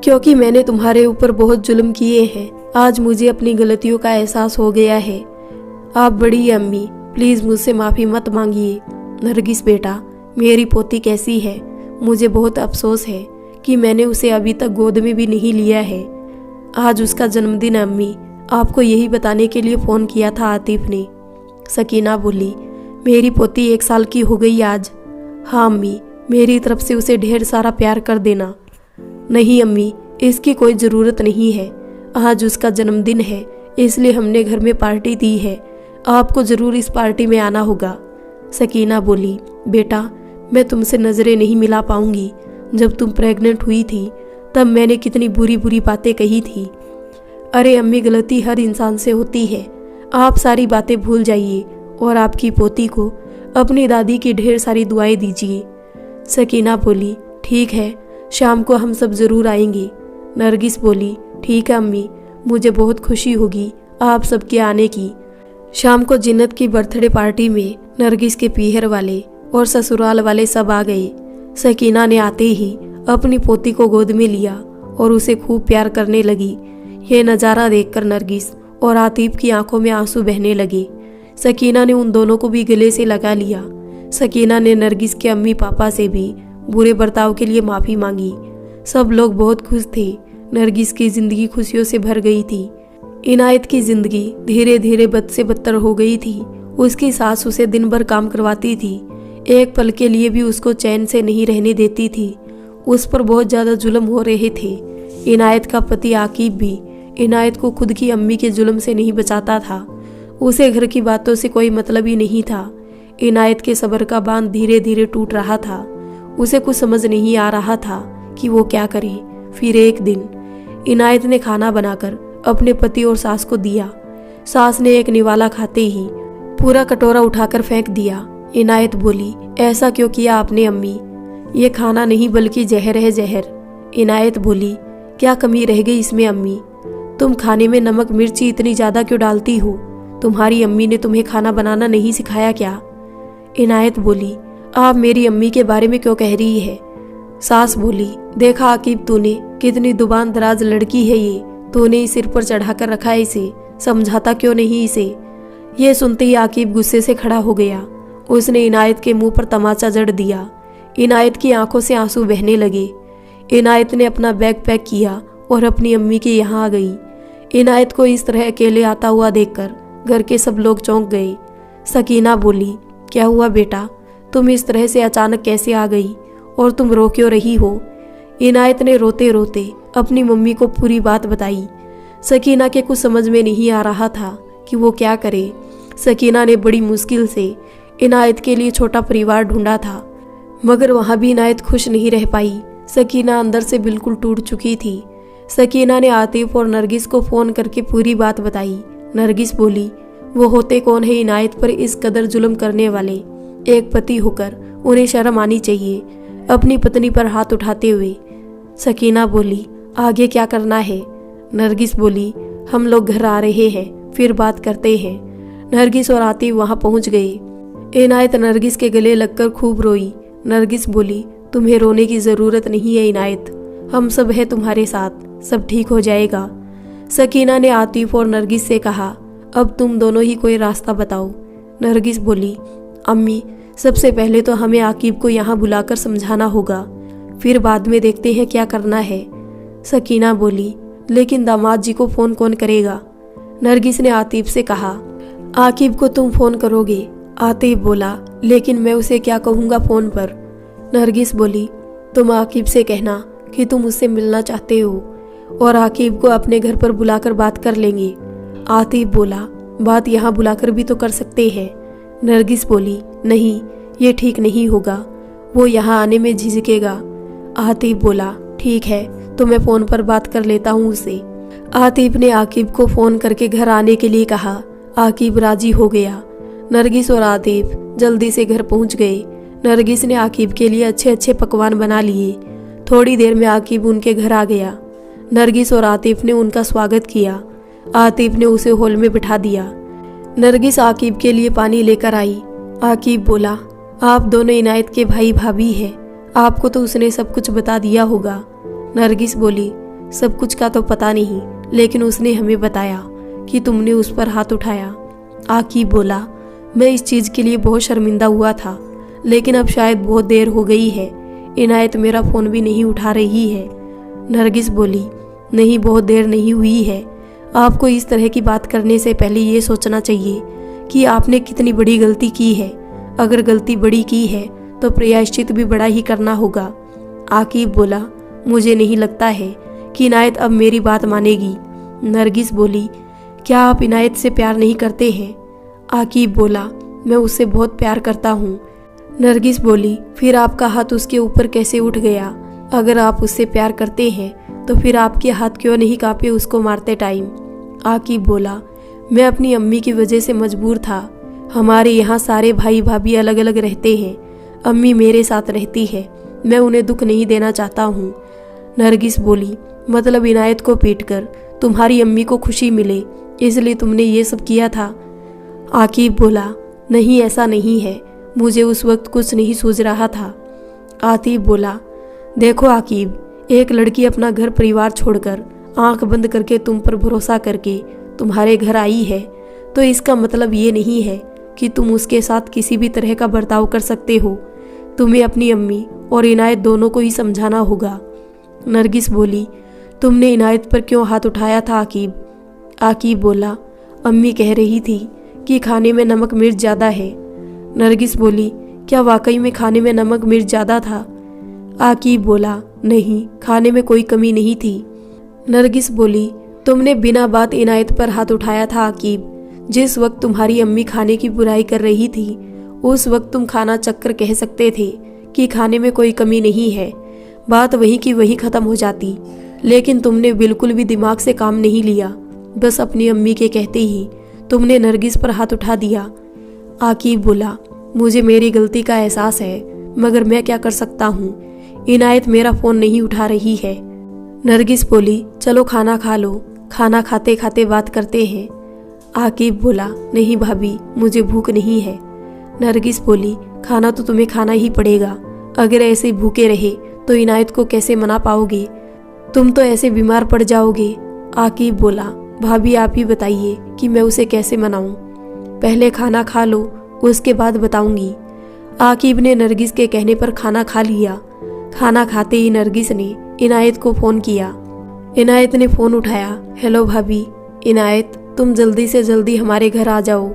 क्योंकि मैंने तुम्हारे ऊपर बहुत जुल्म किए हैं। आज मुझे अपनी गलतियों का एहसास हो गया है। आप बड़ी अम्मी, प्लीज़ मुझसे माफ़ी मत मांगिए। नरगिस बेटा, मेरी पोती कैसी है? मुझे बहुत अफसोस है कि मैंने उसे अभी तक गोद में भी नहीं लिया है। आज उसका जन्मदिन अम्मी, आपको यही बताने के लिए फ़ोन किया था आतिफ ने। सकीना बोली, मेरी पोती 1 साल की हो गई आज। हाँ अम्मी, मेरी तरफ से उसे ढेर सारा प्यार कर देना। नहीं अम्मी, इसकी कोई ज़रूरत नहीं है। आज उसका जन्मदिन है, इसलिए हमने घर में पार्टी दी है। आपको ज़रूर इस पार्टी में आना होगा। सकीना बोली, बेटा मैं तुमसे नज़रें नहीं मिला पाऊंगी। जब तुम प्रेग्नेंट हुई थी तब मैंने कितनी बुरी बुरी बातें कही थी। अरे अम्मी, गलती हर इंसान से होती है। आप सारी बातें भूल जाइए और आपकी पोती को अपनी दादी की ढेर सारी दुआएं दीजिए। सकीना बोली, ठीक है, शाम को हम सब ज़रूर आएंगे। नरगिस बोली, ठीक है अम्मी, मुझे बहुत खुशी होगी आप सबके आने की। शाम को जिन्नत की बर्थडे पार्टी में नरगिस के पीहर वाले और ससुराल वाले सब आ गए। सकीना ने आते ही अपनी पोती को गोद में लिया और उसे खूब प्यार करने लगी। यह नज़ारा देखकर नरगिस और आतिफ की आंखों में आंसू बहने लगे। सकीना ने उन दोनों को भी गले से लगा लिया। सकीना ने नरगिस के अम्मी पापा से भी बुरे बर्ताव के लिए माफ़ी मांगी। सब लोग बहुत खुश थे। नरगिस की ज़िंदगी खुशियों से भर गई थी। इनायत की ज़िंदगी धीरे धीरे बद से बदतर हो गई थी। उसकी सास उसे दिन भर काम करवाती थी, एक पल के लिए भी उसको चैन से नहीं रहने देती थी। उस पर बहुत ज़्यादा जुल्म हो रहे थे। इनायत का पति आकिब भी इनायत को खुद की अम्मी के जुल्म से नहीं बचाता था। उसे घर की बातों से कोई मतलब ही नहीं था। इनायत के सब्र का बांध धीरे धीरे टूट रहा था। उसे कुछ समझ नहीं आ रहा था कि वो क्या करे। फिर एक दिन इनायत ने खाना बनाकर अपने पति और सास को दिया। सास ने एक निवाला खाते ही पूरा कटोरा उठाकर फेंक दिया। इनायत बोली, ऐसा क्यों किया आपने अम्मी? ये खाना नहीं बल्कि जहर है, जहर। इनायत बोली, क्या कमी रह गई इसमें अम्मी? तुम खाने में नमक मिर्ची इतनी ज़्यादा क्यों डालती हो? तुम्हारी अम्मी ने तुम्हें खाना बनाना नहीं सिखाया क्या? इनायत बोली, आप मेरी अम्मी के बारे में क्यों कह रही है? सास बोली, देखा आकिब तूने, कितनी दुबान दराज लड़की है ये। तूने ही सिर पर चढ़ाकर रखा है इसे, समझाता क्यों नहीं इसे? ये सुनते ही आकिब गुस्से से खड़ा हो गया। उसने इनायत के मुंह पर तमाचा जड़ दिया। इनायत की आंखों से आंसू बहने लगे। इनायत ने अपना बैग पैक किया और अपनी अम्मी के यहाँ आ गई। इनायत को इस तरह अकेले आता हुआ देखकर घर के सब लोग चौंक गए। सकीना बोली, क्या हुआ बेटा, तुम इस तरह से अचानक कैसे आ गई और तुम रो क्यों रही हो? इनायत ने रोते रोते अपनी मम्मी को पूरी बात बताई। सकीना के कुछ समझ में नहीं आ रहा था कि वो क्या करे। सकीना ने बड़ी मुश्किल से इनायत के लिए छोटा परिवार ढूंढा था, मगर वहाँ भी इनायत खुश नहीं रह पाई। सकीना अंदर से बिल्कुल टूट चुकी थी। सकीना ने आतिफ और नरगिस को फ़ोन करके पूरी बात बताई। नरगिस बोली, वो होते कौन है इनायत पर इस कदर जुल्म करने वाले? एक पति होकर उन्हें शर्म आनी चाहिए अपनी पत्नी पर हाथ उठाते हुए। सकीना बोली, आगे क्या करना है? नरगिस बोली, हम लोग घर आ रहे हैं, फिर बात करते हैं। नरगिस और आतिफ वहाँ पहुँच गए। इनायत नरगिस के गले लगकर खूब रोई। नरगिस बोली, तुम्हें रोने की ज़रूरत नहीं है इनायत, हम सब हैं तुम्हारे साथ, सब ठीक हो जाएगा। सकीना ने आतिफ और नरगिस से कहा, अब तुम दोनों ही कोई रास्ता बताओ। नरगिस बोली, अम्मी, सबसे पहले तो हमें आकिब को यहाँ बुलाकर समझाना होगा, फिर बाद में देखते हैं क्या करना है। सकीना बोली, लेकिन दामाद जी को फ़ोन कौन करेगा? नरगिस ने आतिफ से कहा, आकिब को तुम फ़ोन करोगे। आतिफ बोला, लेकिन मैं उसे क्या कहूँगा फ़ोन पर? नरगिस बोली, तुम आकिब से कहना कि तुम उससे मिलना चाहते हो और आकिब को अपने घर पर बुलाकर बात कर लेंगे। आतिफ बोला, बात यहाँ बुलाकर भी तो कर सकते हैं। नरगिस बोली, नहीं, ये ठीक नहीं होगा, वो यहाँ आने में झिझकेगा। आतिफ बोला, ठीक है, तो मैं फ़ोन पर बात कर लेता हूँ उससे। आतिफ ने आकिब को फ़ोन करके घर आने के लिए कहा। आकिब राजी हो गया। नरगिस और आतिफ जल्दी से घर पहुँच गए। नरगिस ने आकिब के लिए अच्छे अच्छे पकवान बना लिए। थोड़ी देर में आकिब उनके घर आ गया। नरगिस और आतिफ ने उनका स्वागत किया। आतिफ ने उसे हॉल में बिठा दिया। नरगिस आकिब के लिए पानी लेकर आई। आकिब बोला, आप दोनों इनायत के भाई भाभी हैं, आपको तो उसने सब कुछ बता दिया होगा। नरगिस बोली, सब कुछ का तो पता नहीं, लेकिन उसने हमें बताया कि तुमने उस पर हाथ उठाया। आकिब बोला, मैं इस चीज़ के लिए बहुत शर्मिंदा हुआ था, लेकिन अब शायद बहुत देर हो गई है। इनायत मेरा फ़ोन भी नहीं उठा रही है। नरगिस बोली, नहीं, बहुत देर नहीं हुई है। आपको इस तरह की बात करने से पहले ये सोचना चाहिए कि आपने कितनी बड़ी गलती की है। अगर गलती बड़ी की है तो प्रायश्चित भी बड़ा ही करना होगा। आकिब बोला, मुझे नहीं लगता है कि इनायत अब मेरी बात मानेगी। नरगिस बोली, क्या आप इनायत से प्यार नहीं करते हैं? आकिब बोला, मैं उससे बहुत प्यार करता हूँ। नरगिस बोली, फिर आपका हाथ उसके ऊपर कैसे उठ गया? अगर आप उससे प्यार करते हैं तो फिर आपके हाथ क्यों नहीं कांपे उसको मारते टाइम? आकिब बोला, मैं अपनी अम्मी की वजह से मजबूर था। हमारे यहाँ सारे भाई भाभी अलग अलग रहते हैं, अम्मी मेरे साथ रहती है, मैं उन्हें दुख नहीं देना चाहता हूँ। नरगिस बोली, मतलब इनायत को पीटकर तुम्हारी अम्मी को खुशी मिले इसलिए तुमने ये सब किया था? आकिब बोला, नहीं, ऐसा नहीं है, मुझे उस वक्त कुछ नहीं सूझ रहा था। आतिफ बोला, देखो आकिब, एक लड़की अपना घर परिवार छोड़कर आंख बंद करके तुम पर भरोसा करके तुम्हारे घर आई है, तो इसका मतलब ये नहीं है कि तुम उसके साथ किसी भी तरह का बर्ताव कर सकते हो। तुम्हें अपनी अम्मी और इनायत दोनों को ही समझाना होगा। नरगिस बोली, तुमने इनायत पर क्यों हाथ उठाया था आकिब? आकिब बोला, अम्मी कह रही थी कि खाने में नमक मिर्च ज़्यादा है। नरगिस बोली, क्या वाकई में खाने में नमक मिर्च ज़्यादा था? आकिब बोला, नहीं, खाने में कोई कमी नहीं थी। नरगिस बोली, तुमने बिना बात इनायत पर हाथ उठाया था आकिब। जिस वक्त तुम्हारी अम्मी खाने की बुराई कर रही थी उस वक्त तुम खाना चक्कर कह सकते थे कि खाने में कोई कमी नहीं है, बात वहीं की वहीं ख़त्म हो जाती, लेकिन तुमने बिल्कुल भी दिमाग से काम नहीं लिया। बस अपनी अम्मी के कहते ही तुमने नरगिस पर हाथ उठा दिया। आकिब बोला, मुझे मेरी गलती का एहसास है, मगर मैं क्या कर सकता हूँ? इनायत मेरा फ़ोन नहीं उठा रही है। नरगिस बोली, चलो खाना खा लो, खाना खाते खाते बात करते हैं। आकिब बोला, नहीं भाभी, मुझे भूख नहीं है। नरगिस बोली, खाना तो तुम्हें खाना ही पड़ेगा, अगर ऐसे भूखे रहे तो इनायत को कैसे मना पाओगे? तुम तो ऐसे बीमार पड़ जाओगे। आकिब बोला, भाभी आप ही बताइए कि मैं उसे कैसे मनाऊं? पहले खाना खा लो, उसके बाद बताऊंगी। आकिब ने नरगिस के कहने पर खाना खा लिया। खाना खाते ही नरगिस ने इनायत को फ़ोन किया। इनायत ने फ़ोन उठाया। हेलो भाभी। इनायत, तुम जल्दी से जल्दी हमारे घर आ जाओ।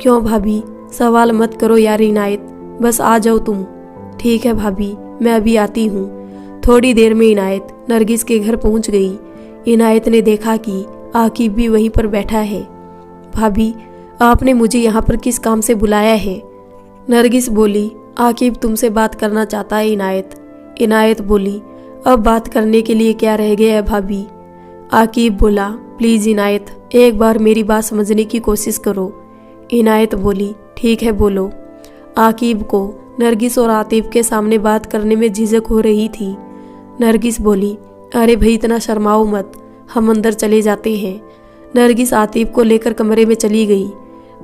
क्यों भाभी? सवाल मत करो यार इनायत, बस आ जाओ तुम। ठीक है भाभी, मैं अभी आती हूँ। थोड़ी देर में इनायत नरगिस के घर पहुँच गई। इनायत ने देखा कि आकिब भी वहीं पर बैठा है। भाभी, आपने मुझे यहाँ पर किस काम से बुलाया है? नरगिस बोली, आकिब तुमसे बात करना चाहता है इनायत। इनायत बोली, अब बात करने के लिए क्या रह गया है भाभी? आकिब बोला, प्लीज़ इनायत, एक बार मेरी बात समझने की कोशिश करो। इनायत बोली, ठीक है बोलो। आकिब को नरगिस और आतिफ के सामने बात करने में झिझक हो रही थी। नरगिस बोली, अरे भाई इतना शर्माओ मत, हम अंदर चले जाते हैं। नरगिस आतिफ को लेकर कमरे में चली गई।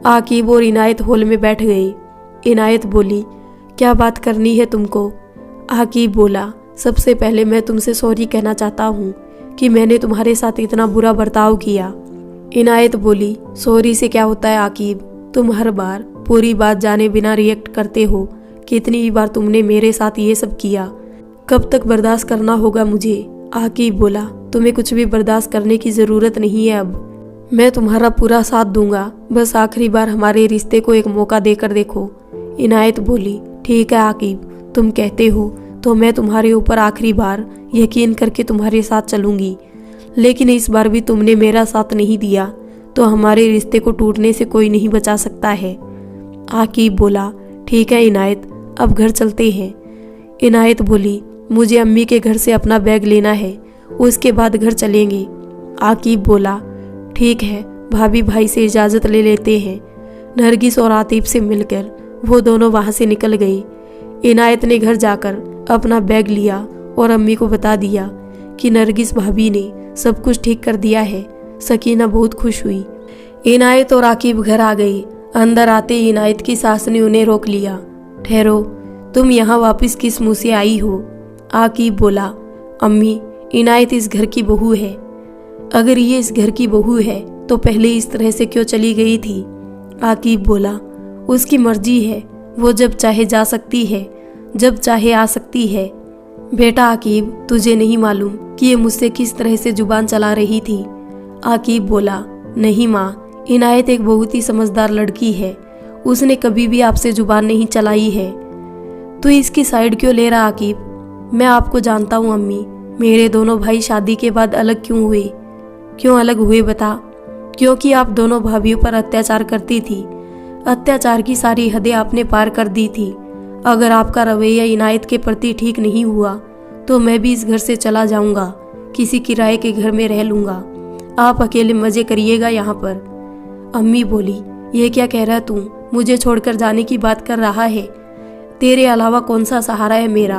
आकिब और इनायत हॉल में बैठ गए। इनायत बोली, क्या बात करनी है तुमको? आकिब बोला, सबसे पहले मैं तुमसे सॉरी कहना चाहता हूँ कि मैंने तुम्हारे साथ इतना बुरा बर्ताव किया। इनायत बोली, सॉरी से क्या होता है आकिब, तुम हर बार पूरी बात जाने बिना रिएक्ट करते हो। कितनी बार तुमने मेरे साथ ये सब किया, कब तक बर्दाश्त करना होगा मुझे? आकिब बोला, तुम्हें कुछ भी बर्दाश्त करने की ज़रूरत नहीं है, अब मैं तुम्हारा पूरा साथ दूंगा, बस आखिरी बार हमारे रिश्ते को एक मौका देकर देखो। इनायत बोली, ठीक है आकिब, तुम कहते हो तो मैं तुम्हारे ऊपर आखिरी बार यकीन करके तुम्हारे साथ चलूंगी, लेकिन इस बार भी तुमने मेरा साथ नहीं दिया तो हमारे रिश्ते को टूटने से कोई नहीं बचा सकता है। आकिब बोला, ठीक है इनायत, अब घर चलते हैं। इनायत बोली, मुझे अम्मी के घर से अपना बैग लेना है, उसके बाद घर चलेंगे। आकिब बोला, ठीक है, भाभी भाई से इजाज़त ले लेते हैं। नरगिस और आतिफ से मिलकर वो दोनों वहाँ से निकल गए। इनायत ने घर जाकर अपना बैग लिया और अम्मी को बता दिया कि नरगिस भाभी ने सब कुछ ठीक कर दिया है। सकीना बहुत खुश हुई। इनायत और आकिब घर आ गए। अंदर आते ही इनायत की सास ने उन्हें रोक लिया। ठहरो, तुम यहाँ वापस किस मुँह से आई हो? आकिब बोला, अम्मी, इनायत इस घर की बहू है। अगर ये इस घर की बहू है तो पहले इस तरह से क्यों चली गई थी? आकिब बोला, उसकी मर्जी है, वो जब चाहे जा सकती है, जब चाहे आ सकती है। बेटा आकिब, तुझे नहीं मालूम कि ये मुझसे किस तरह से जुबान चला रही थी? आकिब बोला, नहीं माँ, इनायत एक बहुत ही समझदार लड़की है, उसने कभी भी आपसे जुबान नहीं चलाई है। तो इसकी साइड क्यों ले रहा आकिब? मैं आपको जानता हूँ अम्मी, मेरे दोनों भाई शादी के बाद अलग क्यों हुए? क्यों अलग हुए बता? क्योंकि आप दोनों भाभीयों पर अत्याचार करती थी। अत्याचार की सारी हदें आपने पार कर दी थी। अगर आपका रवैया इनायत के प्रति ठीक नहीं हुआ तो मैं भी इस घर से चला जाऊंगा, किसी किराए के घर में रह लूंगा। आप अकेले मजे करिएगा यहाँ पर। अम्मी बोली, ये क्या कह रहा तू? मुझे छोड़कर जाने की बात कर रहा है? तेरे अलावा कौन सा सहारा है मेरा?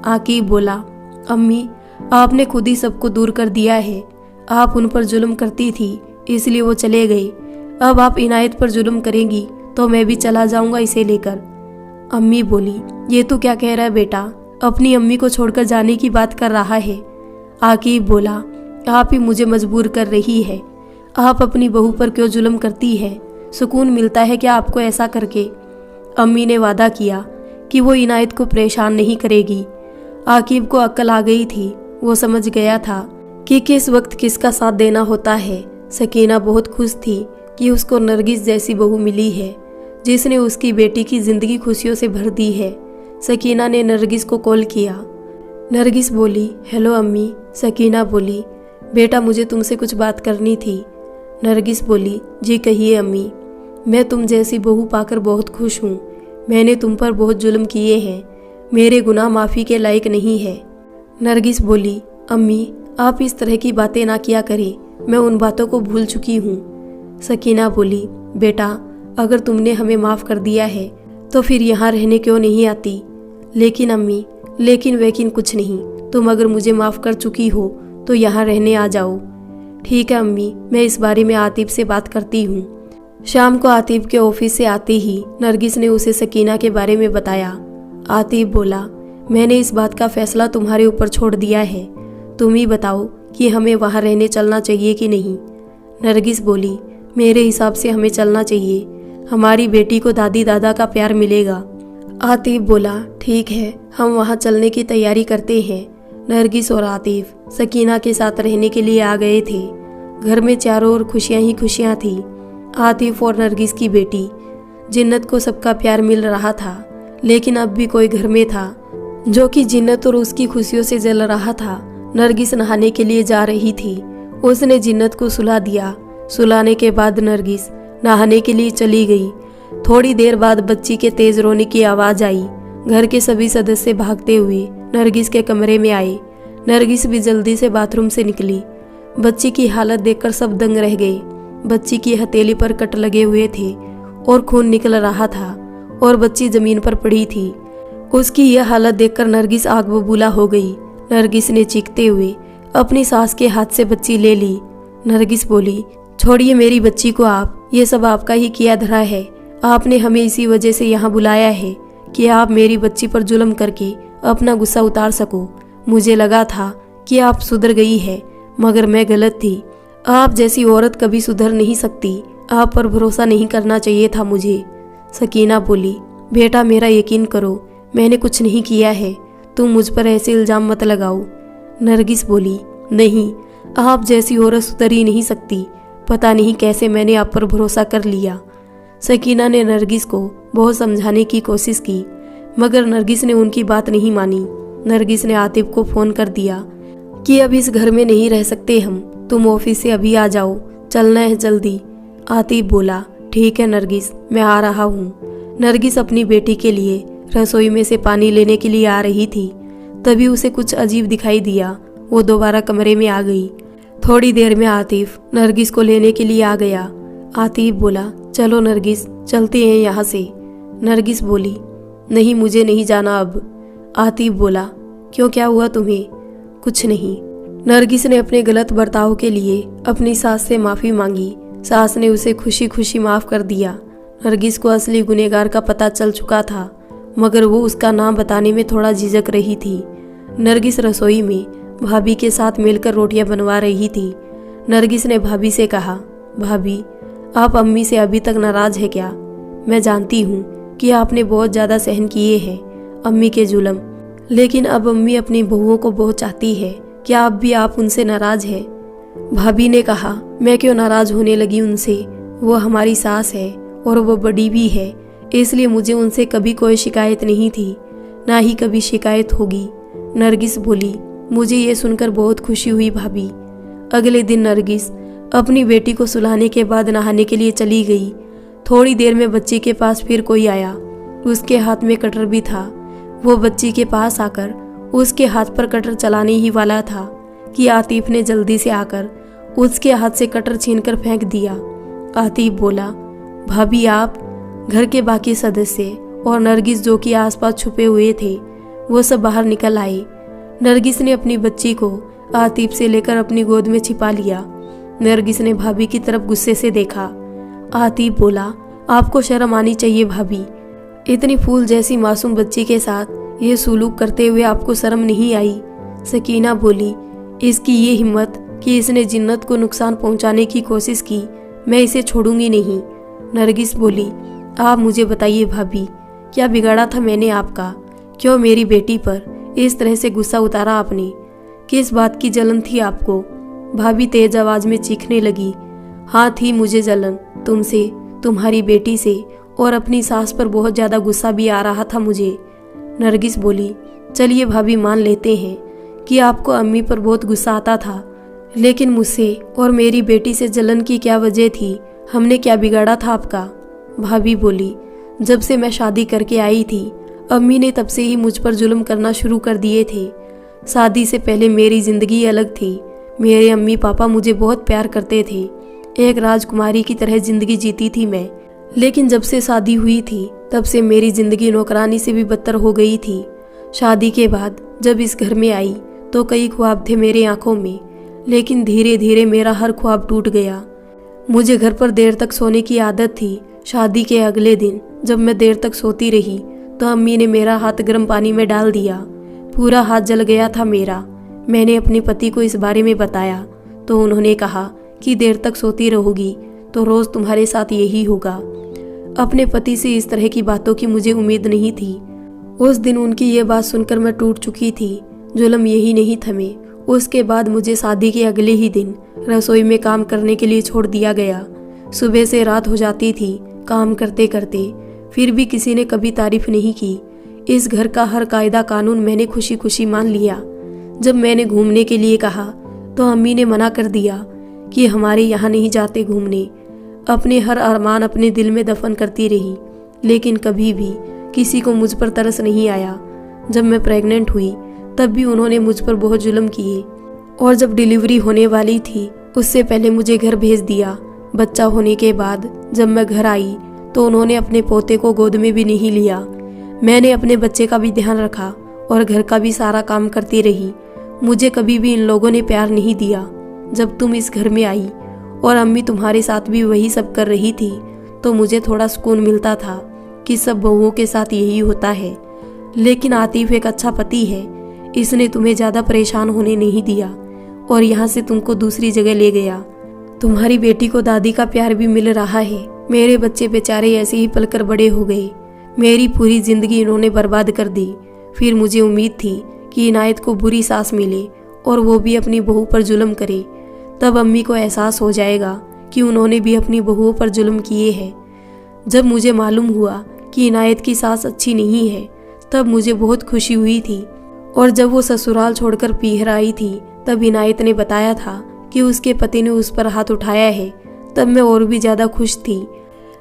आकिब बोला, अम्मी, आपने खुद ही सबको दूर कर दिया है। आप उन पर जुल्म करती थी, इसलिए वो चले गए। अब आप इनायत पर जुल्म करेंगी तो मैं भी चला जाऊंगा इसे लेकर। अम्मी बोली, ये तो क्या कह रहा है बेटा? अपनी अम्मी को छोड़कर जाने की बात कर रहा है। आकिब बोला, आप ही मुझे मजबूर कर रही है। आप अपनी बहू पर क्यों जुल्म करती है? सुकून मिलता है क्या आपको ऐसा करके? अम्मी ने वादा किया कि वो इनायत को परेशान नहीं करेगी। आकिब को अक्ल आ गई थी, वो समझ गया था कि किस वक्त किसका साथ देना होता है। सकीना बहुत खुश थी कि उसको नरगिस जैसी बहू मिली है, जिसने उसकी बेटी की जिंदगी खुशियों से भर दी है। सकीना ने नरगिस को कॉल किया। नरगिस बोली, हेलो अम्मी। सकीना बोली, बेटा मुझे तुमसे कुछ बात करनी थी। नरगिस बोली, जी कहिए अम्मी। मैं तुम जैसी बहू पाकर बहुत खुश हूँ। मैंने तुम पर बहुत जुल्म किए हैं, मेरे गुनाह माफ़ी के लायक नहीं है। नरगिस बोली, अम्मी आप इस तरह की बातें ना किया करें, मैं उन बातों को भूल चुकी हूँ। सकीना बोली, बेटा अगर तुमने हमें माफ़ कर दिया है तो फिर यहाँ रहने क्यों नहीं आती? लेकिन अम्मी, लेकिन वेकिन कुछ नहीं, तुम अगर मुझे माफ़ कर चुकी हो तो यहाँ रहने आ जाओ। ठीक है अम्मी, मैं इस बारे में आतिफ से बात करती हूँ। शाम को आतिफ के ऑफिस से आते ही नरगिस ने उसे सकीना के बारे में बताया। आतिफ बोला, मैंने इस बात का फैसला तुम्हारे ऊपर छोड़ दिया है, तुम ही बताओ कि हमें वहाँ रहने चलना चाहिए कि नहीं। नरगिस बोली, मेरे हिसाब से हमें चलना चाहिए, हमारी बेटी को दादी दादा का प्यार मिलेगा। आतिफ बोला, ठीक है, हम वहाँ चलने की तैयारी करते हैं। नरगिस और आतिफ सकीना के साथ रहने के लिए आ गए थे। घर में चारों ओर खुशियाँ ही खुशियाँ थी। आतिफ और नरगिस की बेटी जिन्नत को सबका प्यार मिल रहा था। लेकिन अब भी कोई घर में था जो कि जिन्नत और उसकी खुशियों से जल रहा था। नरगिस नहाने के लिए जा रही थी। उसने जिन्नत को सुला दिया। सुलाने के बाद नरगिस नहाने के लिए चली गई। थोड़ी देर बाद बच्ची के तेज रोने की आवाज आई। घर के सभी सदस्य भागते हुए नरगिस के कमरे में आए। नरगिस भी जल्दी से बाथरूम से निकली। बच्ची की हालत देखकर सब दंग रह गए। बच्ची की हथेली पर कट लगे हुए थे और खून निकल रहा था और बच्ची जमीन पर पड़ी थी। उसकी यह हालत देखकर नरगिस आग बबूला हो गई। नरगिस ने चीखते हुए अपनी सास के हाथ से बच्ची ले ली। नरगिस बोली, छोड़िए मेरी बच्ची को आप, ये सब आपका ही किया धरा है। आपने हमें इसी वजह से यहाँ बुलाया है कि आप मेरी बच्ची पर जुल्म करके अपना गुस्सा उतार सको। मुझे लगा था कि आप सुधर गई है, मगर मैं गलत थी। आप जैसी औरत कभी सुधर नहीं सकती। आप पर भरोसा नहीं करना चाहिए था मुझे। सकीना बोली, बेटा मेरा यकीन करो, मैंने कुछ नहीं किया है। तुम मुझ पर ऐसे इल्जाम मत लगाओ। नरगिस बोली, नहीं, आप जैसी औरत सुधर ही नहीं सकती। पता नहीं कैसे मैंने आप पर भरोसा कर लिया। सकीना ने नरगिस को बहुत समझाने की कोशिश की, मगर नरगिस ने उनकी बात नहीं मानी। नरगिस ने आतिफ को फोन कर दिया कि अब इस घर में नहीं रह सकते हम, तुम ऑफिस से अभी आ जाओ, चलना है जल्दी। आतिफ बोला, ठीक है नरगिस, मैं आ रहा हूँ। नरगिस अपनी बेटी के लिए रसोई में से पानी लेने के लिए आ रही थी, तभी उसे कुछ अजीब दिखाई दिया। वो दोबारा कमरे में आ गई। थोड़ी देर में आतिफ नरगिस को लेने के लिए आ गया। आतिफ बोला, चलो नरगिस, चलते हैं यहाँ से। नरगिस बोली, नहीं, मुझे नहीं जाना अब। आतिफ बोला, क्यों, क्या हुआ तुम्हें? कुछ नहीं। नरगिस ने अपने गलत बर्ताव के लिए अपनी सास से माफ़ी मांगी। सास ने उसे खुशी खुशी माफ़ कर दिया। नरगिस को असली गुनहगार का पता चल चुका था, मगर वो उसका नाम बताने में थोड़ा झिझक रही थी। नरगिस रसोई में भाभी के साथ मिलकर रोटियां बनवा रही थी। नरगिस ने भाभी से कहा, भाभी, आप अम्मी से अभी तक नाराज है क्या? मैं जानती हूँ कि आपने बहुत ज़्यादा सहन किए हैं अम्मी के जुल्म, लेकिन अब अम्मी अपनी बहुओं को बहुत चाहती है। क्या अब भी आप उनसे नाराज है? भाभी ने कहा, मैं क्यों नाराज होने लगी उनसे? वो हमारी सास है और वो बड़ी भी है, इसलिए मुझे उनसे कभी कोई शिकायत नहीं थी, ना ही कभी शिकायत होगी। नरगिस बोली, मुझे ये सुनकर बहुत खुशी हुई भाभी। अगले दिन नरगिस अपनी बेटी को सुलाने के बाद नहाने के लिए चली गई। थोड़ी देर में बच्ची के पास फिर कोई आया। उसके हाथ में कटर भी था। वो बच्ची के पास आकर उसके हाथ पर कटर चलाने ही वाला था कि आतिफ ने जल्दी से आकर उसके हाथ से कटर छीनकर फेंक दिया। आतिफ बोला, भाभी आप? घर के बाकी सदस्य और नरगिस जो कि आसपास छुपे हुए थे, वो सब बाहर निकल आए। नरगिस ने अपनी बच्ची को आतिफ से लेकर अपनी गोद में छिपा लिया। नरगिस ने भाभी की तरफ गुस्से से देखा। आतिफ बोला, आपको शर्म आनी चाहिए भाभी, इतनी फूल जैसी मासूम बच्ची के साथ ये सुलूक करते हुए आपको शर्म नहीं आई? सकीना बोली, इसकी ये हिम्मत कि इसने जिन्नत को नुकसान पहुंचाने की कोशिश की, मैं इसे छोड़ूंगी नहीं। नरगिस बोली, आप मुझे बताइए भाभी, क्या बिगाड़ा था मैंने आपका? क्यों मेरी बेटी पर इस तरह से गुस्सा उतारा आपने? किस बात की जलन थी आपको? भाभी तेज आवाज में चीखने लगी। हाँ, थी मुझे जलन तुमसे, तुम्हारी बेटी से, और अपनी सास पर बहुत ज्यादा गुस्सा भी आ रहा था मुझे। नरगिस बोली, चलिए भाभी, मान लेते हैं कि आपको अम्मी पर बहुत गुस्सा आता था, लेकिन मुझसे और मेरी बेटी से जलन की क्या वजह थी? हमने क्या बिगाड़ा था आपका? भाभी बोली, जब से मैं शादी करके आई थी, अम्मी ने तब से ही मुझ पर जुल्म करना शुरू कर दिए थे। शादी से पहले मेरी जिंदगी अलग थी। मेरे अम्मी पापा मुझे बहुत प्यार करते थे। एक राजकुमारी की तरह जिंदगी जीती थी मैं, लेकिन जब से शादी हुई थी तब से मेरी जिंदगी नौकरानी से भी बदतर हो गई थी। शादी के बाद जब इस घर में आई तो कई ख्वाब थे मेरे आंखों में, लेकिन धीरे धीरे मेरा हर ख्वाब टूट गया। मुझे घर पर देर तक सोने की आदत थी। शादी के अगले दिन जब मैं देर तक सोती रही तो अम्मी ने मेरा हाथ गर्म पानी में डाल दिया। पूरा हाथ जल गया था मेरा। मैंने अपने पति को इस बारे में बताया तो उन्होंने कहा कि देर तक सोती रहोगी तो रोज तुम्हारे साथ यही होगा। अपने पति से इस तरह की बातों की मुझे उम्मीद नहीं थी। उस दिन उनकी ये बात सुनकर मैं टूट चुकी थी। जुल्म यही नहीं थमे। उसके बाद मुझे शादी के अगले ही दिन रसोई में काम करने के लिए छोड़ दिया गया। सुबह से रात हो जाती थी काम करते करते, फिर भी किसी ने कभी तारीफ नहीं की। इस घर का हर कायदा कानून मैंने खुशी खुशी मान लिया। जब मैंने घूमने के लिए कहा तो अम्मी ने मना कर दिया कि हमारे यहाँ नहीं जाते घूमने। अपने हर अरमान अपने दिल में दफन करती रही, लेकिन कभी भी किसी को मुझ पर तरस नहीं आया। जब मैं प्रेग्नेंट हुई तब भी उन्होंने मुझ पर बहुत जुल्म किए, और जब डिलीवरी होने वाली थी उससे पहले मुझे घर भेज दिया। बच्चा होने के बाद जब मैं घर आई तो उन्होंने अपने पोते को गोद में भी नहीं लिया। मैंने अपने बच्चे का भी ध्यान रखा और घर का भी सारा काम करती रही। मुझे कभी भी इन लोगों ने प्यार नहीं दिया। जब तुम इस घर में आई और अम्मी तुम्हारे साथ भी वही सब कर रही थी तो मुझे थोड़ा सुकून मिलता था कि सब बहुओं के साथ यही होता है। लेकिन आतिफ एक अच्छा पति है, इसने तुम्हें ज़्यादा परेशान होने नहीं दिया और यहाँ से तुमको दूसरी जगह ले गया। तुम्हारी बेटी को दादी का प्यार भी मिल रहा है। मेरे बच्चे बेचारे ऐसे ही पलकर बड़े हो गए। मेरी पूरी जिंदगी इन्होंने बर्बाद कर दी। फिर मुझे उम्मीद थी कि इनायत को बुरी सांस मिले और वो भी अपनी बहू पर जुल्म करे। तब अम्मी को एहसास हो जाएगा कि उन्होंने भी अपनी बहुओं पर जुल्म किए हैं। जब मुझे मालूम हुआ कि इनायत की सास अच्छी नहीं है तब मुझे बहुत खुशी हुई थी, और जब वो ससुराल छोड़कर पीहर आई थी तब इनायत ने बताया था कि उसके पति ने उस पर हाथ उठाया है। तब मैं और भी ज़्यादा खुश थी।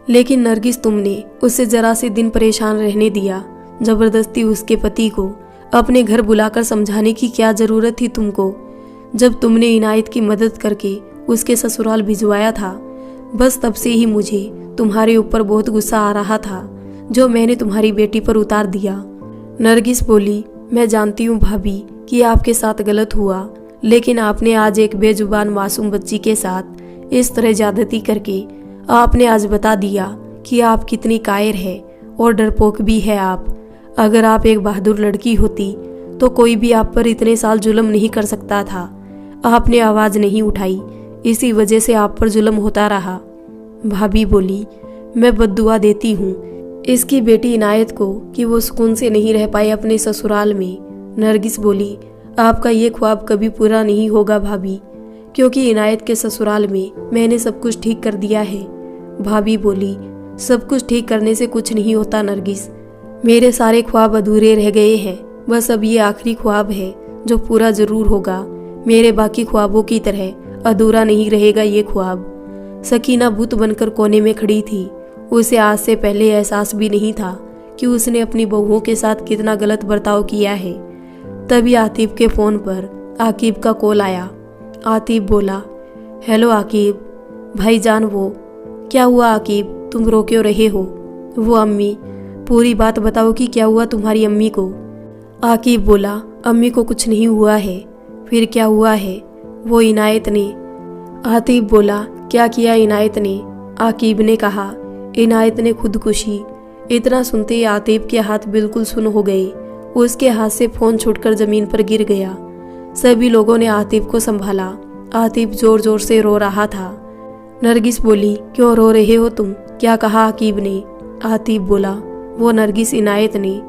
लेकिन नरगिस, तुमने उससे ज़रा से दिन परेशान रहने दिया। ज़बरदस्ती उसके पति को अपने घर बुलाकर समझाने की क्या ज़रूरत थी तुमको? जब तुमने इनायत की मदद करके उसके ससुराल भिजवाया था, बस तब से ही मुझे तुम्हारे ऊपर बहुत गुस्सा आ रहा था जो मैंने तुम्हारी बेटी पर उतार दिया। नरगिस बोली, मैं जानती हूँ भाभी कि आपके साथ गलत हुआ, लेकिन आपने आज एक बेजुबान मासूम बच्ची के साथ इस तरह ज्यादती करके आपने आज बता दिया कि आप कितनी कायर है और डरपोक भी है आप। अगर आप एक बहादुर लड़की होती तो कोई भी आप पर इतने साल जुल्म नहीं कर सकता था। आपने आवाज़ नहीं उठाई, इसी वजह से आप पर जुल्म होता रहा। भाभी बोली, मैं बद्दुआ देती हूँ इसकी बेटी इनायत को कि वो सुकून से नहीं रह पाए अपने ससुराल में। नरगिस बोली, आपका ये ख्वाब कभी पूरा नहीं होगा भाभी, क्योंकि इनायत के ससुराल में मैंने सब कुछ ठीक कर दिया है। भाभी बोली, सब कुछ ठीक करने से कुछ नहीं होता नरगिस, मेरे सारे ख्वाब अधूरे रह गए हैं। बस अब ये आखिरी ख्वाब है जो पूरा जरूर होगा। मेरे बाकी ख्वाबों की तरह अधूरा नहीं रहेगा ये ख्वाब। सकीना भूत बनकर कोने में खड़ी थी। उसे आज से पहले एहसास भी नहीं था कि उसने अपनी बहुओं के साथ कितना गलत बर्ताव किया है। तभी आतिफ के फ़ोन पर आकिब का कॉल आया। आतिफ बोला, हेलो आकिब भाईजान। वो क्या हुआ आकिब, तुम रो क्यों रहे हो? वो अम्मी, पूरी बात बताओ कि क्या हुआ तुम्हारी अम्मी को? आकिब बोला, अम्मी को कुछ नहीं हुआ है। फिर क्या हुआ है? वो इनायत ने। आतिफ बोला, क्या किया इनायत ने? आकिब ने कहा, इनायत ने खुदकुशी। इतना सुनते ही आतिफ के हाथ बिल्कुल सुन्न हो गए। उसके हाथ से फ़ोन छूटकर ज़मीन पर गिर गया। सभी लोगों ने आतिफ को संभाला। आतिफ जोर जोर से रो रहा था। नरगिस बोली, क्यों रो रहे हो तुम? क्या कहा आकिब ने? आतिफ बोला, वो नरगिस इनायत ने।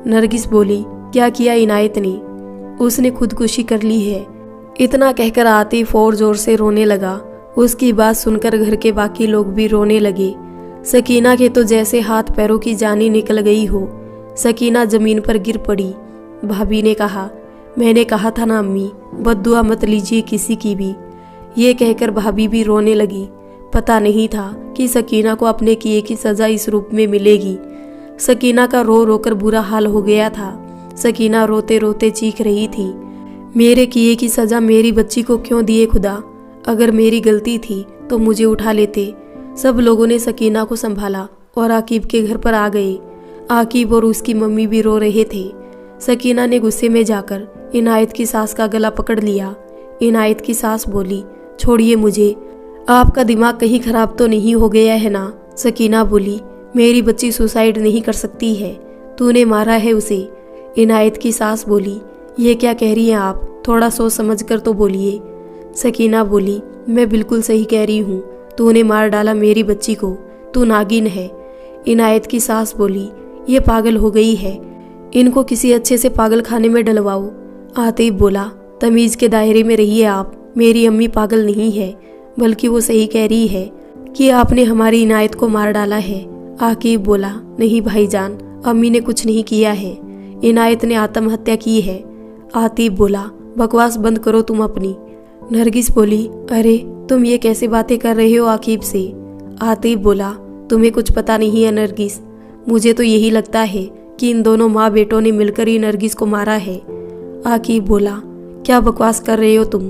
नरगिस बोली, क्या किया इनायत ने? उसने खुदकुशी कर ली है। इतना कहकर आतिफ और जोर से रोने लगा। उसकी बात सुनकर घर के बाकी लोग भी रोने लगे। सकीना के तो जैसे हाथ पैरों की जानी निकल गई हो। सकीना जमीन पर गिर पड़ी। भाभी ने कहा, मैंने कहा था ना अम्मी, बद्दुआ मत लीजिए किसी की भी। ये कहकर भाभी भी रोने लगी। पता नहीं था कि सकीना को अपने किए की सज़ा इस रूप में मिलेगी। सकीना का रो रोकर बुरा हाल हो गया था। सकीना रोते रोते चीख रही थी, मेरे किए की सज़ा मेरी बच्ची को क्यों दिए खुदा? अगर मेरी गलती थी तो मुझे उठा लेते। सब लोगों ने सकीना को संभाला और आकिब के घर पर आ गए। आकिब और उसकी मम्मी भी रो रहे थे। सकीना ने गुस्से में जाकर इनायत की सास का गला पकड़ लिया। इनायत की सास बोली, छोड़िए मुझे, आपका दिमाग कहीं खराब तो नहीं हो गया है ना? सकीना बोली, मेरी बच्ची सुसाइड नहीं कर सकती है, तूने मारा है उसे। इनायत की सास बोली, ये क्या कह रही हैं आप? थोड़ा सोच समझ कर तो बोलिए। सकीना बोली, मैं बिल्कुल सही कह रही हूँ, तूने मार डाला मेरी बच्ची को, तू नागिन है। इनायत की सास बोली, ये पागल हो गई है, इनको किसी अच्छे से पागल खाने में डलवाओ। आतिफ बोला, तमीज़ के दायरे में रहिए आप, मेरी अम्मी पागल नहीं है, बल्कि वो सही कह रही है कि आपने हमारी इनायत को मार डाला है। आकिब बोला, नहीं भाईजान, अम्मी ने कुछ नहीं किया है, इनायत ने आत्महत्या की है। आतिफ बोला, बकवास बंद करो तुम अपनी। नरगिस बोली, अरे तुम ये कैसे बातें कर रहे हो आकिब से। आतिफ बोला, तुम्हें कुछ पता नहीं है नरगिस, मुझे तो यही लगता है कि इन दोनों माँ बेटों ने मिलकर ही नरगिस को मारा है। आकिब बोला, क्या बकवास कर रहे हो तुम।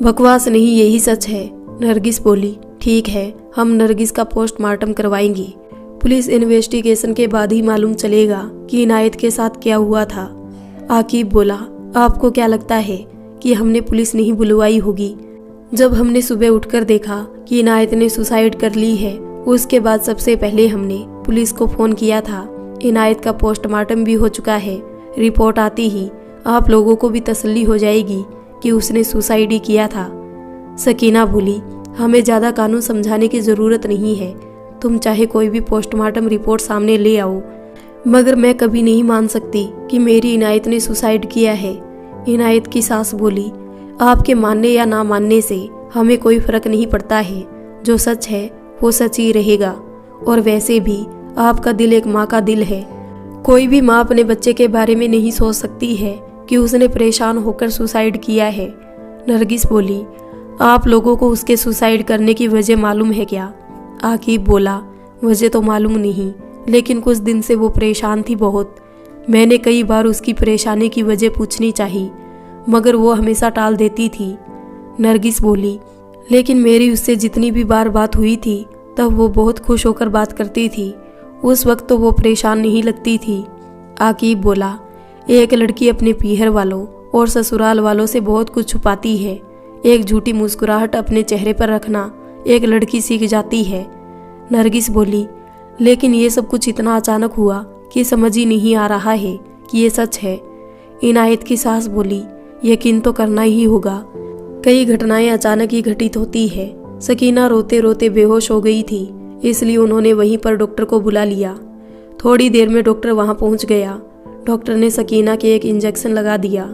बकवास नहीं, यही सच है। नरगिस बोली, ठीक है, हम नरगिस का पोस्टमार्टम करवाएंगे। पुलिस इन्वेस्टिगेशन के बाद ही मालूम चलेगा कि इनायत के साथ क्या हुआ था। आकिब बोला, आपको क्या लगता है कि हमने पुलिस नहीं बुलवाई होगी? जब हमने सुबह उठकर देखा कि इनायत ने सुसाइड कर ली है, उसके बाद सबसे पहले हमने पुलिस को फोन किया था। इनायत का पोस्टमार्टम भी हो चुका है, रिपोर्ट आती ही आप लोगों को भी तसल्ली हो जाएगी कि उसने सुसाइड ही किया था। सकीना बोली, हमें ज़्यादा कानून समझाने की ज़रूरत नहीं है, तुम चाहे कोई भी पोस्टमार्टम रिपोर्ट सामने ले आओ, मगर मैं कभी नहीं मान सकती कि मेरी इनायत ने सुसाइड किया है। इनायत की सास बोली, आपके मानने या ना मानने से हमें कोई फर्क नहीं पड़ता है, जो सच है वो सच ही रहेगा। और वैसे भी आपका दिल एक माँ का दिल है, कोई भी माँ अपने बच्चे के बारे में नहीं सोच सकती है कि उसने परेशान होकर सुसाइड किया है। नरगिस बोली, आप लोगों को उसके सुसाइड करने की वजह मालूम है क्या? आकिब बोला, वजह तो मालूम नहीं, लेकिन कुछ दिन से वो परेशान थी बहुत। मैंने कई बार उसकी परेशानी की वजह पूछनी चाहिए, मगर वो हमेशा टाल देती थी। नरगिस बोली, लेकिन मेरी उससे जितनी भी बार बात हुई थी तब वो बहुत खुश होकर बात करती थी, उस वक्त तो वो परेशान नहीं लगती थी। आकिब बोला, एक लड़की अपने पीहर वालों और ससुराल वालों से बहुत कुछ छुपाती है। एक झूठी मुस्कुराहट अपने चेहरे पर रखना एक लड़की सीख जाती है। नरगिस बोली, लेकिन ये सब कुछ इतना अचानक हुआ कि समझ ही नहीं आ रहा है कि ये सच है। इनायत की सास बोली, यकीन तो करना ही होगा, कई घटनाएं अचानक ही घटित होती है। सकीना रोते रोते बेहोश हो गई थी, इसलिए उन्होंने वहीं पर डॉक्टर को बुला लिया। थोड़ी देर में डॉक्टर वहां पहुंच गया। डॉक्टर ने सकीना के एक इंजेक्शन लगा दिया।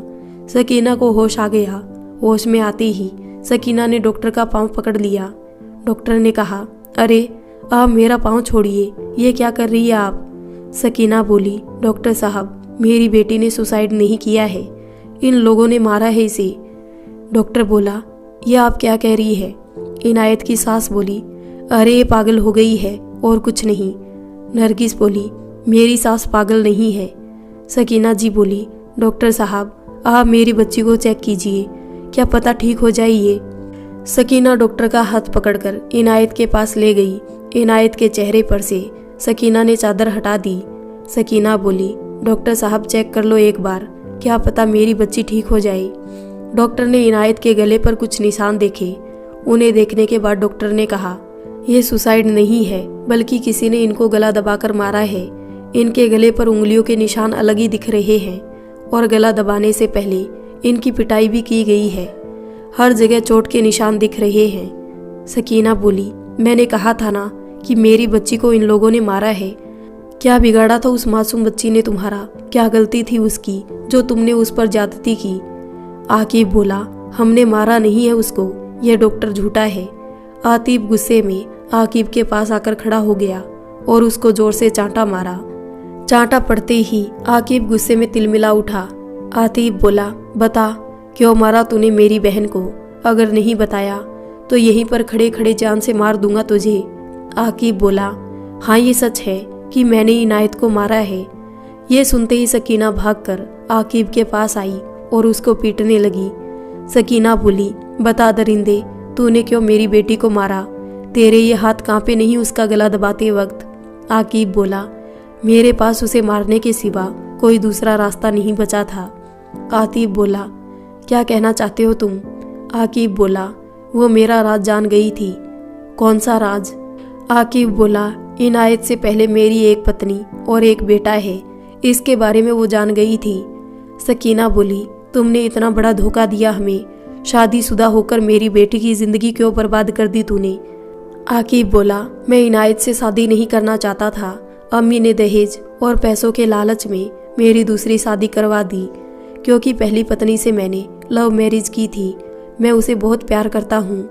सकीना को होश आ गया। होश में आते ही सकीना ने डॉक्टर का पांव पकड़ लिया। डॉक्टर ने कहा, अरे आप मेरा पांव छोड़िए, ये क्या कर रही है आप? सकीना बोली, डॉक्टर साहब, मेरी बेटी ने सुसाइड नहीं किया है, इन लोगों ने मारा है इसे। डॉक्टर बोला, यह आप क्या कह रही है? इनायत की सास बोली, अरे ये पागल हो गई है और कुछ नहीं। नरगिस बोली, मेरी सास पागल नहीं है। सकीना जी बोली, डॉक्टर साहब, आप मेरी बच्ची को चेक कीजिए, क्या पता ठीक हो जाए ये। सकीना डॉक्टर का हाथ पकड़कर इनायत के पास ले गई। इनायत के चेहरे पर से सकीना ने चादर हटा दी। सकीना बोली, डॉक्टर साहब चेक कर लो एक बार, क्या पता मेरी बच्ची ठीक हो जाए। डॉक्टर ने इनायत के गले पर कुछ निशान देखे। उन्हें देखने के बाद डॉक्टर ने कहा, यह सुसाइड नहीं है, बल्कि किसी ने इनको गला दबाकर मारा है। इनके गले पर उंगलियों के निशान अलग ही दिख रहे हैं और गला दबाने से पहले इनकी पिटाई भी की गई है। हर जगह चोट के निशान दिख रहे हैं। सकीना बोली, मैंने कहा था ना कि मेरी बच्ची को इन लोगों ने मारा है। क्या बिगाड़ा था उस मासूम बच्ची ने तुम्हारा? क्या गलती थी उसकी जो तुमने उस पर ज्यादती की? आकिब बोला, हमने मारा नहीं है उसको, यह डॉक्टर झूठा है। आतिफ गुस्से में आकिब के पास आकर खड़ा हो गया और उसको जोर से चांटा मारा। चांटा पड़ते ही आकिब गुस्से में तिलमिला उठा। आतिफ बोला, बता क्यों मारा तूने मेरी बहन को? अगर नहीं बताया तो यहीं पर खड़े खड़े जान से मार दूंगा तुझे। आकिब बोला, हाँ ये सच है कि मैंने इनायत को मारा है। ये सुनते ही सकीना भागकर आकिब के पास आई और उसको पीटने लगी। सकीना बोली, बता दरिंदे, तूने क्यों मेरी बेटी को मारा? तेरे ये हाथ कांपे नहीं उसका गला दबाते वक्त? आकिब बोला, मेरे पास उसे मारने के सिवा कोई दूसरा रास्ता नहीं बचा था। आतिफ बोला, क्या कहना चाहते हो तुम? आकिब बोला, वो मेरा राज जान गई थी। कौन सा राज? आकिब बोला, इनायत से पहले मेरी एक पत्नी और एक बेटा है, इसके बारे में वो जान गई थी। सकीना बोली, तुमने इतना बड़ा धोखा दिया हमें, शादीशुदा होकर मेरी बेटी की जिंदगी क्यों बर्बाद कर दी तूने? आकिब बोला, मैं इनायत से शादी नहीं करना चाहता था। अम्मी ने दहेज और पैसों के लालच में मेरी दूसरी शादी करवा दी, क्योंकि पहली पत्नी से मैंने लव मैरिज की थी। मैं उसे बहुत प्यार करता हूँ।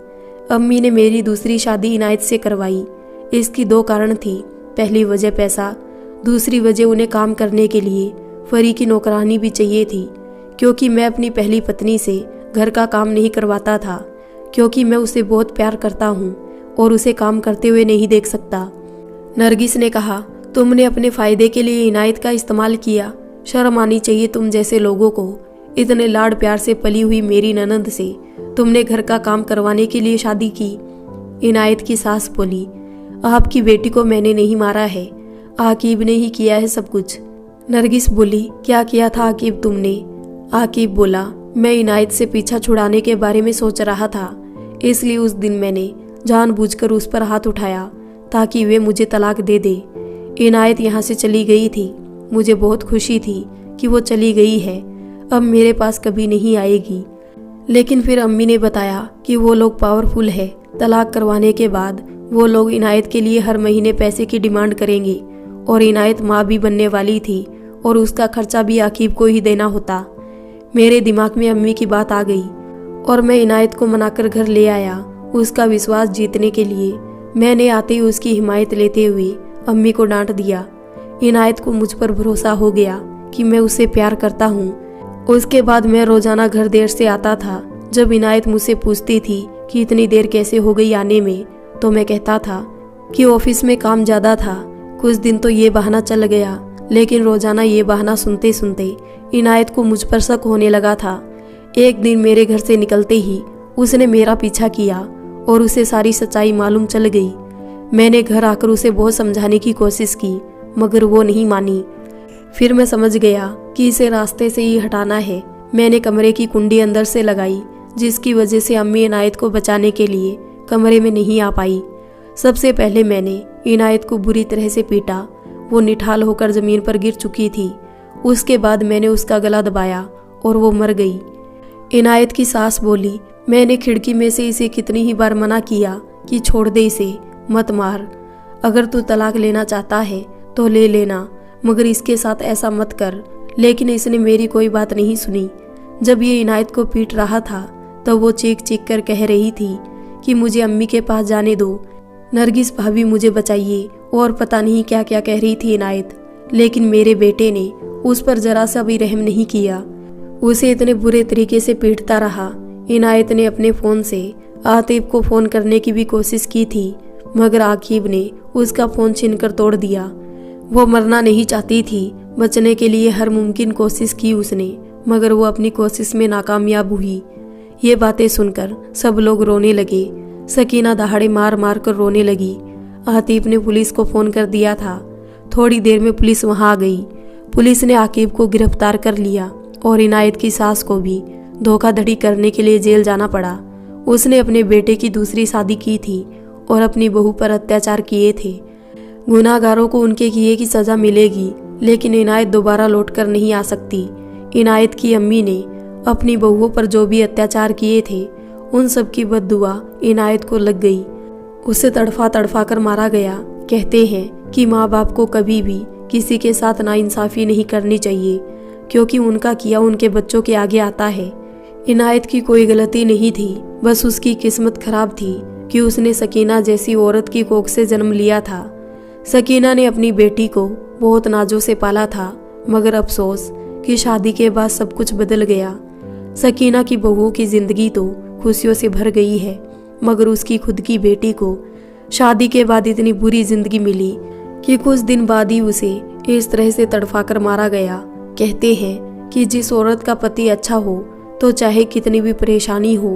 अम्मी ने मेरी दूसरी शादी इनायत से करवाई। इसकी दो कारण थी, पहली वजह पैसा, दूसरी वजह उन्हें काम करने के लिए फरी की नौकरानी भी चाहिए थी, क्योंकि मैं अपनी पहली पत्नी से घर का काम नहीं करवाता था, क्योंकि मैं उसे बहुत प्यार करता हूँ और उसे काम करते हुए नहीं देख सकता। नरगिस ने कहा, तुमने अपने फायदे के लिए इनायत का इस्तेमाल किया। शर्म आनी चाहिए तुम जैसे लोगों को। इतने लाड प्यार से पली हुई मेरी ननंद से तुमने घर का काम करवाने के लिए शादी की। इनायत की सास बोली, आपकी बेटी को मैंने नहीं मारा है, आकिब ने ही किया है सब कुछ। नरगिस बोली, क्या किया था आकिब तुमने? आकिब बोला, मैं इनायत से पीछा छुड़ाने के बारे में सोच रहा था, इसलिए उस दिन मैंने जानबूझकर उस पर हाथ उठाया ताकि वे मुझे तलाक दे दे। इनायत यहाँ से चली गई थी। मुझे बहुत खुशी थी कि वो चली गई है, अब मेरे पास कभी नहीं आएगी। लेकिन फिर अम्मी ने बताया कि वो लोग पावरफुल है। तलाक करवाने के बाद वो लोग इनायत के लिए हर महीने पैसे की डिमांड करेंगे और इनायत माँ भी बनने वाली थी और उसका खर्चा भी आकिब को ही देना होता। मेरे दिमाग में अम्मी की बात आ गई और मैं इनायत को मनाकर घर ले आया। उसका विश्वास जीतने के लिए मैंने आते ही उसकी हिमायत लेते हुए अम्मी को डांट दिया। इनायत को मुझ पर भरोसा हो गया कि मैं उसे प्यार करता हूँ। उसके बाद मैं रोजाना घर देर से आता था। जब इनायत मुझसे पूछती थी कि इतनी देर कैसे हो गई आने में, तो मैं कहता था कि ऑफिस में काम ज़्यादा था। कुछ दिन तो ये बहाना चल गया, लेकिन रोजाना ये बहाना सुनते सुनते इनायत को मुझ पर शक होने लगा था। एक दिन मेरे घर से निकलते ही उसने मेरा पीछा किया और उसे सारी सच्चाई मालूम चल गई। मैंने घर आकर उसे बहुत समझाने की कोशिश की, मगर वो नहीं मानी। फिर मैं समझ गया कि इसे रास्ते से ही हटाना है। मैंने कमरे की कुंडी अंदर से लगाई, जिसकी वजह से अम्मी इनायत को बचाने के लिए कमरे में नहीं आ पाई। सबसे पहले मैंने इनायत को बुरी तरह से पीटा। वो निठाल होकर जमीन पर गिर चुकी थी। उसके बाद मैंने उसका गला दबाया और वो मर गई। इनायत की सास बोली, मैंने खिड़की में से इसे कितनी ही बार मना किया कि छोड़ दे इसे, मत मार। अगर तू तलाक लेना चाहता है तो ले लेना, मगर इसके साथ ऐसा मत कर। लेकिन इसने मेरी कोई बात नहीं सुनी। जब ये इनायत को पीट रहा था तब वो चीख चीख कर कह रही थी कि मुझे अम्मी के पास जाने दो, नरगिस भाभी मुझे बचाइए, और पता नहीं क्या क्या कह रही थी इनायत। लेकिन मेरे बेटे ने उस पर जरा सा भी रहम नहीं किया, उसे इतने बुरे तरीके से पीटता रहा। इनायत ने अपने फ़ोन से आतिफ को फ़ोन करने की भी कोशिश की थी, मगर आकिब ने उसका फ़ोन छीनकर तोड़ दिया। वो मरना नहीं चाहती थी। बचने के लिए हर मुमकिन कोशिश की उसने, मगर वो अपनी कोशिश में नाकामयाब हुई। ये बातें सुनकर सब लोग रोने लगे। सकीना दहाड़े मार मार कर रोने लगी। आतिफ ने पुलिस को फ़ोन कर दिया था। थोड़ी देर में पुलिस वहाँ आ गई। पुलिस ने आकिब को गिरफ्तार कर लिया और इनायत की सास को भी धोखाधड़ी करने के लिए जेल जाना पड़ा। उसने अपने बेटे की दूसरी शादी की थी और अपनी बहू पर अत्याचार किए थे। गुनाहगारों को उनके किए की सज़ा मिलेगी, लेकिन इनायत दोबारा लौट कर नहीं आ सकती। इनायत की अम्मी ने अपनी बहुओं पर जो भी अत्याचार किए थे, उन सब की बद्दुआ इनायत को लग गई। उसे तड़फा तड़फा कर मारा गया। कहते हैं कि माँ बाप को कभी भी किसी के साथ नाइंसाफ़ी नहीं करनी चाहिए, क्योंकि उनका किया उनके बच्चों के आगे आता है। इनायत की कोई गलती नहीं थी, बस उसकी किस्मत खराब थी कि उसने सकीना जैसी औरत की कोख से जन्म लिया था। सकीना ने अपनी बेटी को बहुत नाजों से पाला था, मगर अफसोस कि शादी के बाद सब कुछ बदल गया। सकीना की बहुओं की जिंदगी तो खुशियों से भर गई है, मगर उसकी खुद की बेटी को शादी के बाद इतनी बुरी जिंदगी मिली कि कुछ दिन बाद ही उसे इस तरह से तड़फा कर मारा गया। कहते हैं कि जिस औरत का पति अच्छा हो तो चाहे कितनी भी परेशानी हो,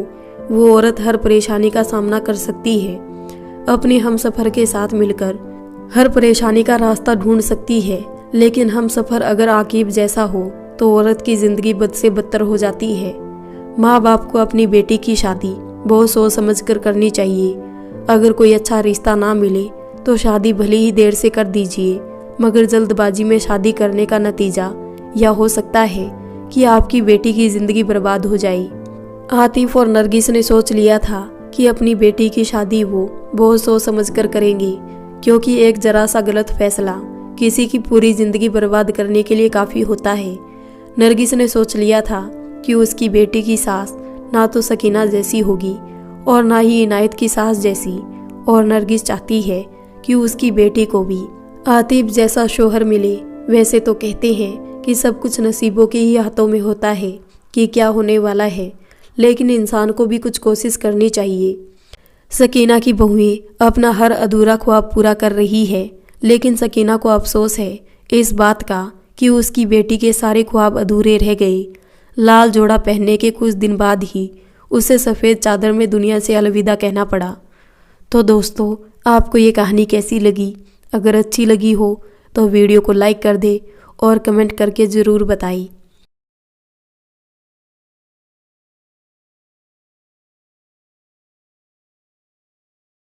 वो औरत हर परेशानी का सामना कर सकती है। अपने हमसफर के साथ मिलकर हर परेशानी का रास्ता ढूंढ सकती है। लेकिन हमसफर अगर आकिब जैसा हो तो औरत की जिंदगी बद से बदतर हो जाती है। माँ बाप को अपनी बेटी की शादी बहुत सोच समझ कर करनी चाहिए। अगर कोई अच्छा रिश्ता ना मिले तो शादी भले ही देर से कर दीजिए, मगर जल्दबाजी में शादी करने का नतीजा यह हो सकता है कि आपकी बेटी की जिंदगी बर्बाद हो जाए। आतिफ और नरगिस ने सोच लिया था कि अपनी बेटी की शादी वो बहुत सोच समझ कर करेंगे, क्योंकि एक जरा सा गलत फैसला किसी की पूरी जिंदगी बर्बाद करने के लिए काफ़ी होता है। नरगिस ने सोच लिया था कि उसकी बेटी की सास ना तो सकीना जैसी होगी और ना ही इनायत की सास जैसी, और नरगिस चाहती है कि उसकी बेटी को भी आतिफ जैसा शोहर मिले। वैसे तो कहते हैं कि सब कुछ नसीबों के ही हाथों में होता है कि क्या होने वाला है, लेकिन इंसान को भी कुछ कोशिश करनी चाहिए। सकीना की बहुएं अपना हर अधूरा ख्वाब पूरा कर रही है, लेकिन सकीना को अफसोस है इस बात का कि उसकी बेटी के सारे ख्वाब अधूरे रह गए। लाल जोड़ा पहनने के कुछ दिन बाद ही उसे सफ़ेद चादर में दुनिया से अलविदा कहना पड़ा। तो दोस्तों, आपको ये कहानी कैसी लगी? अगर अच्छी लगी हो तो वीडियो को लाइक कर दे और कमेंट करके ज़रूर बताइए।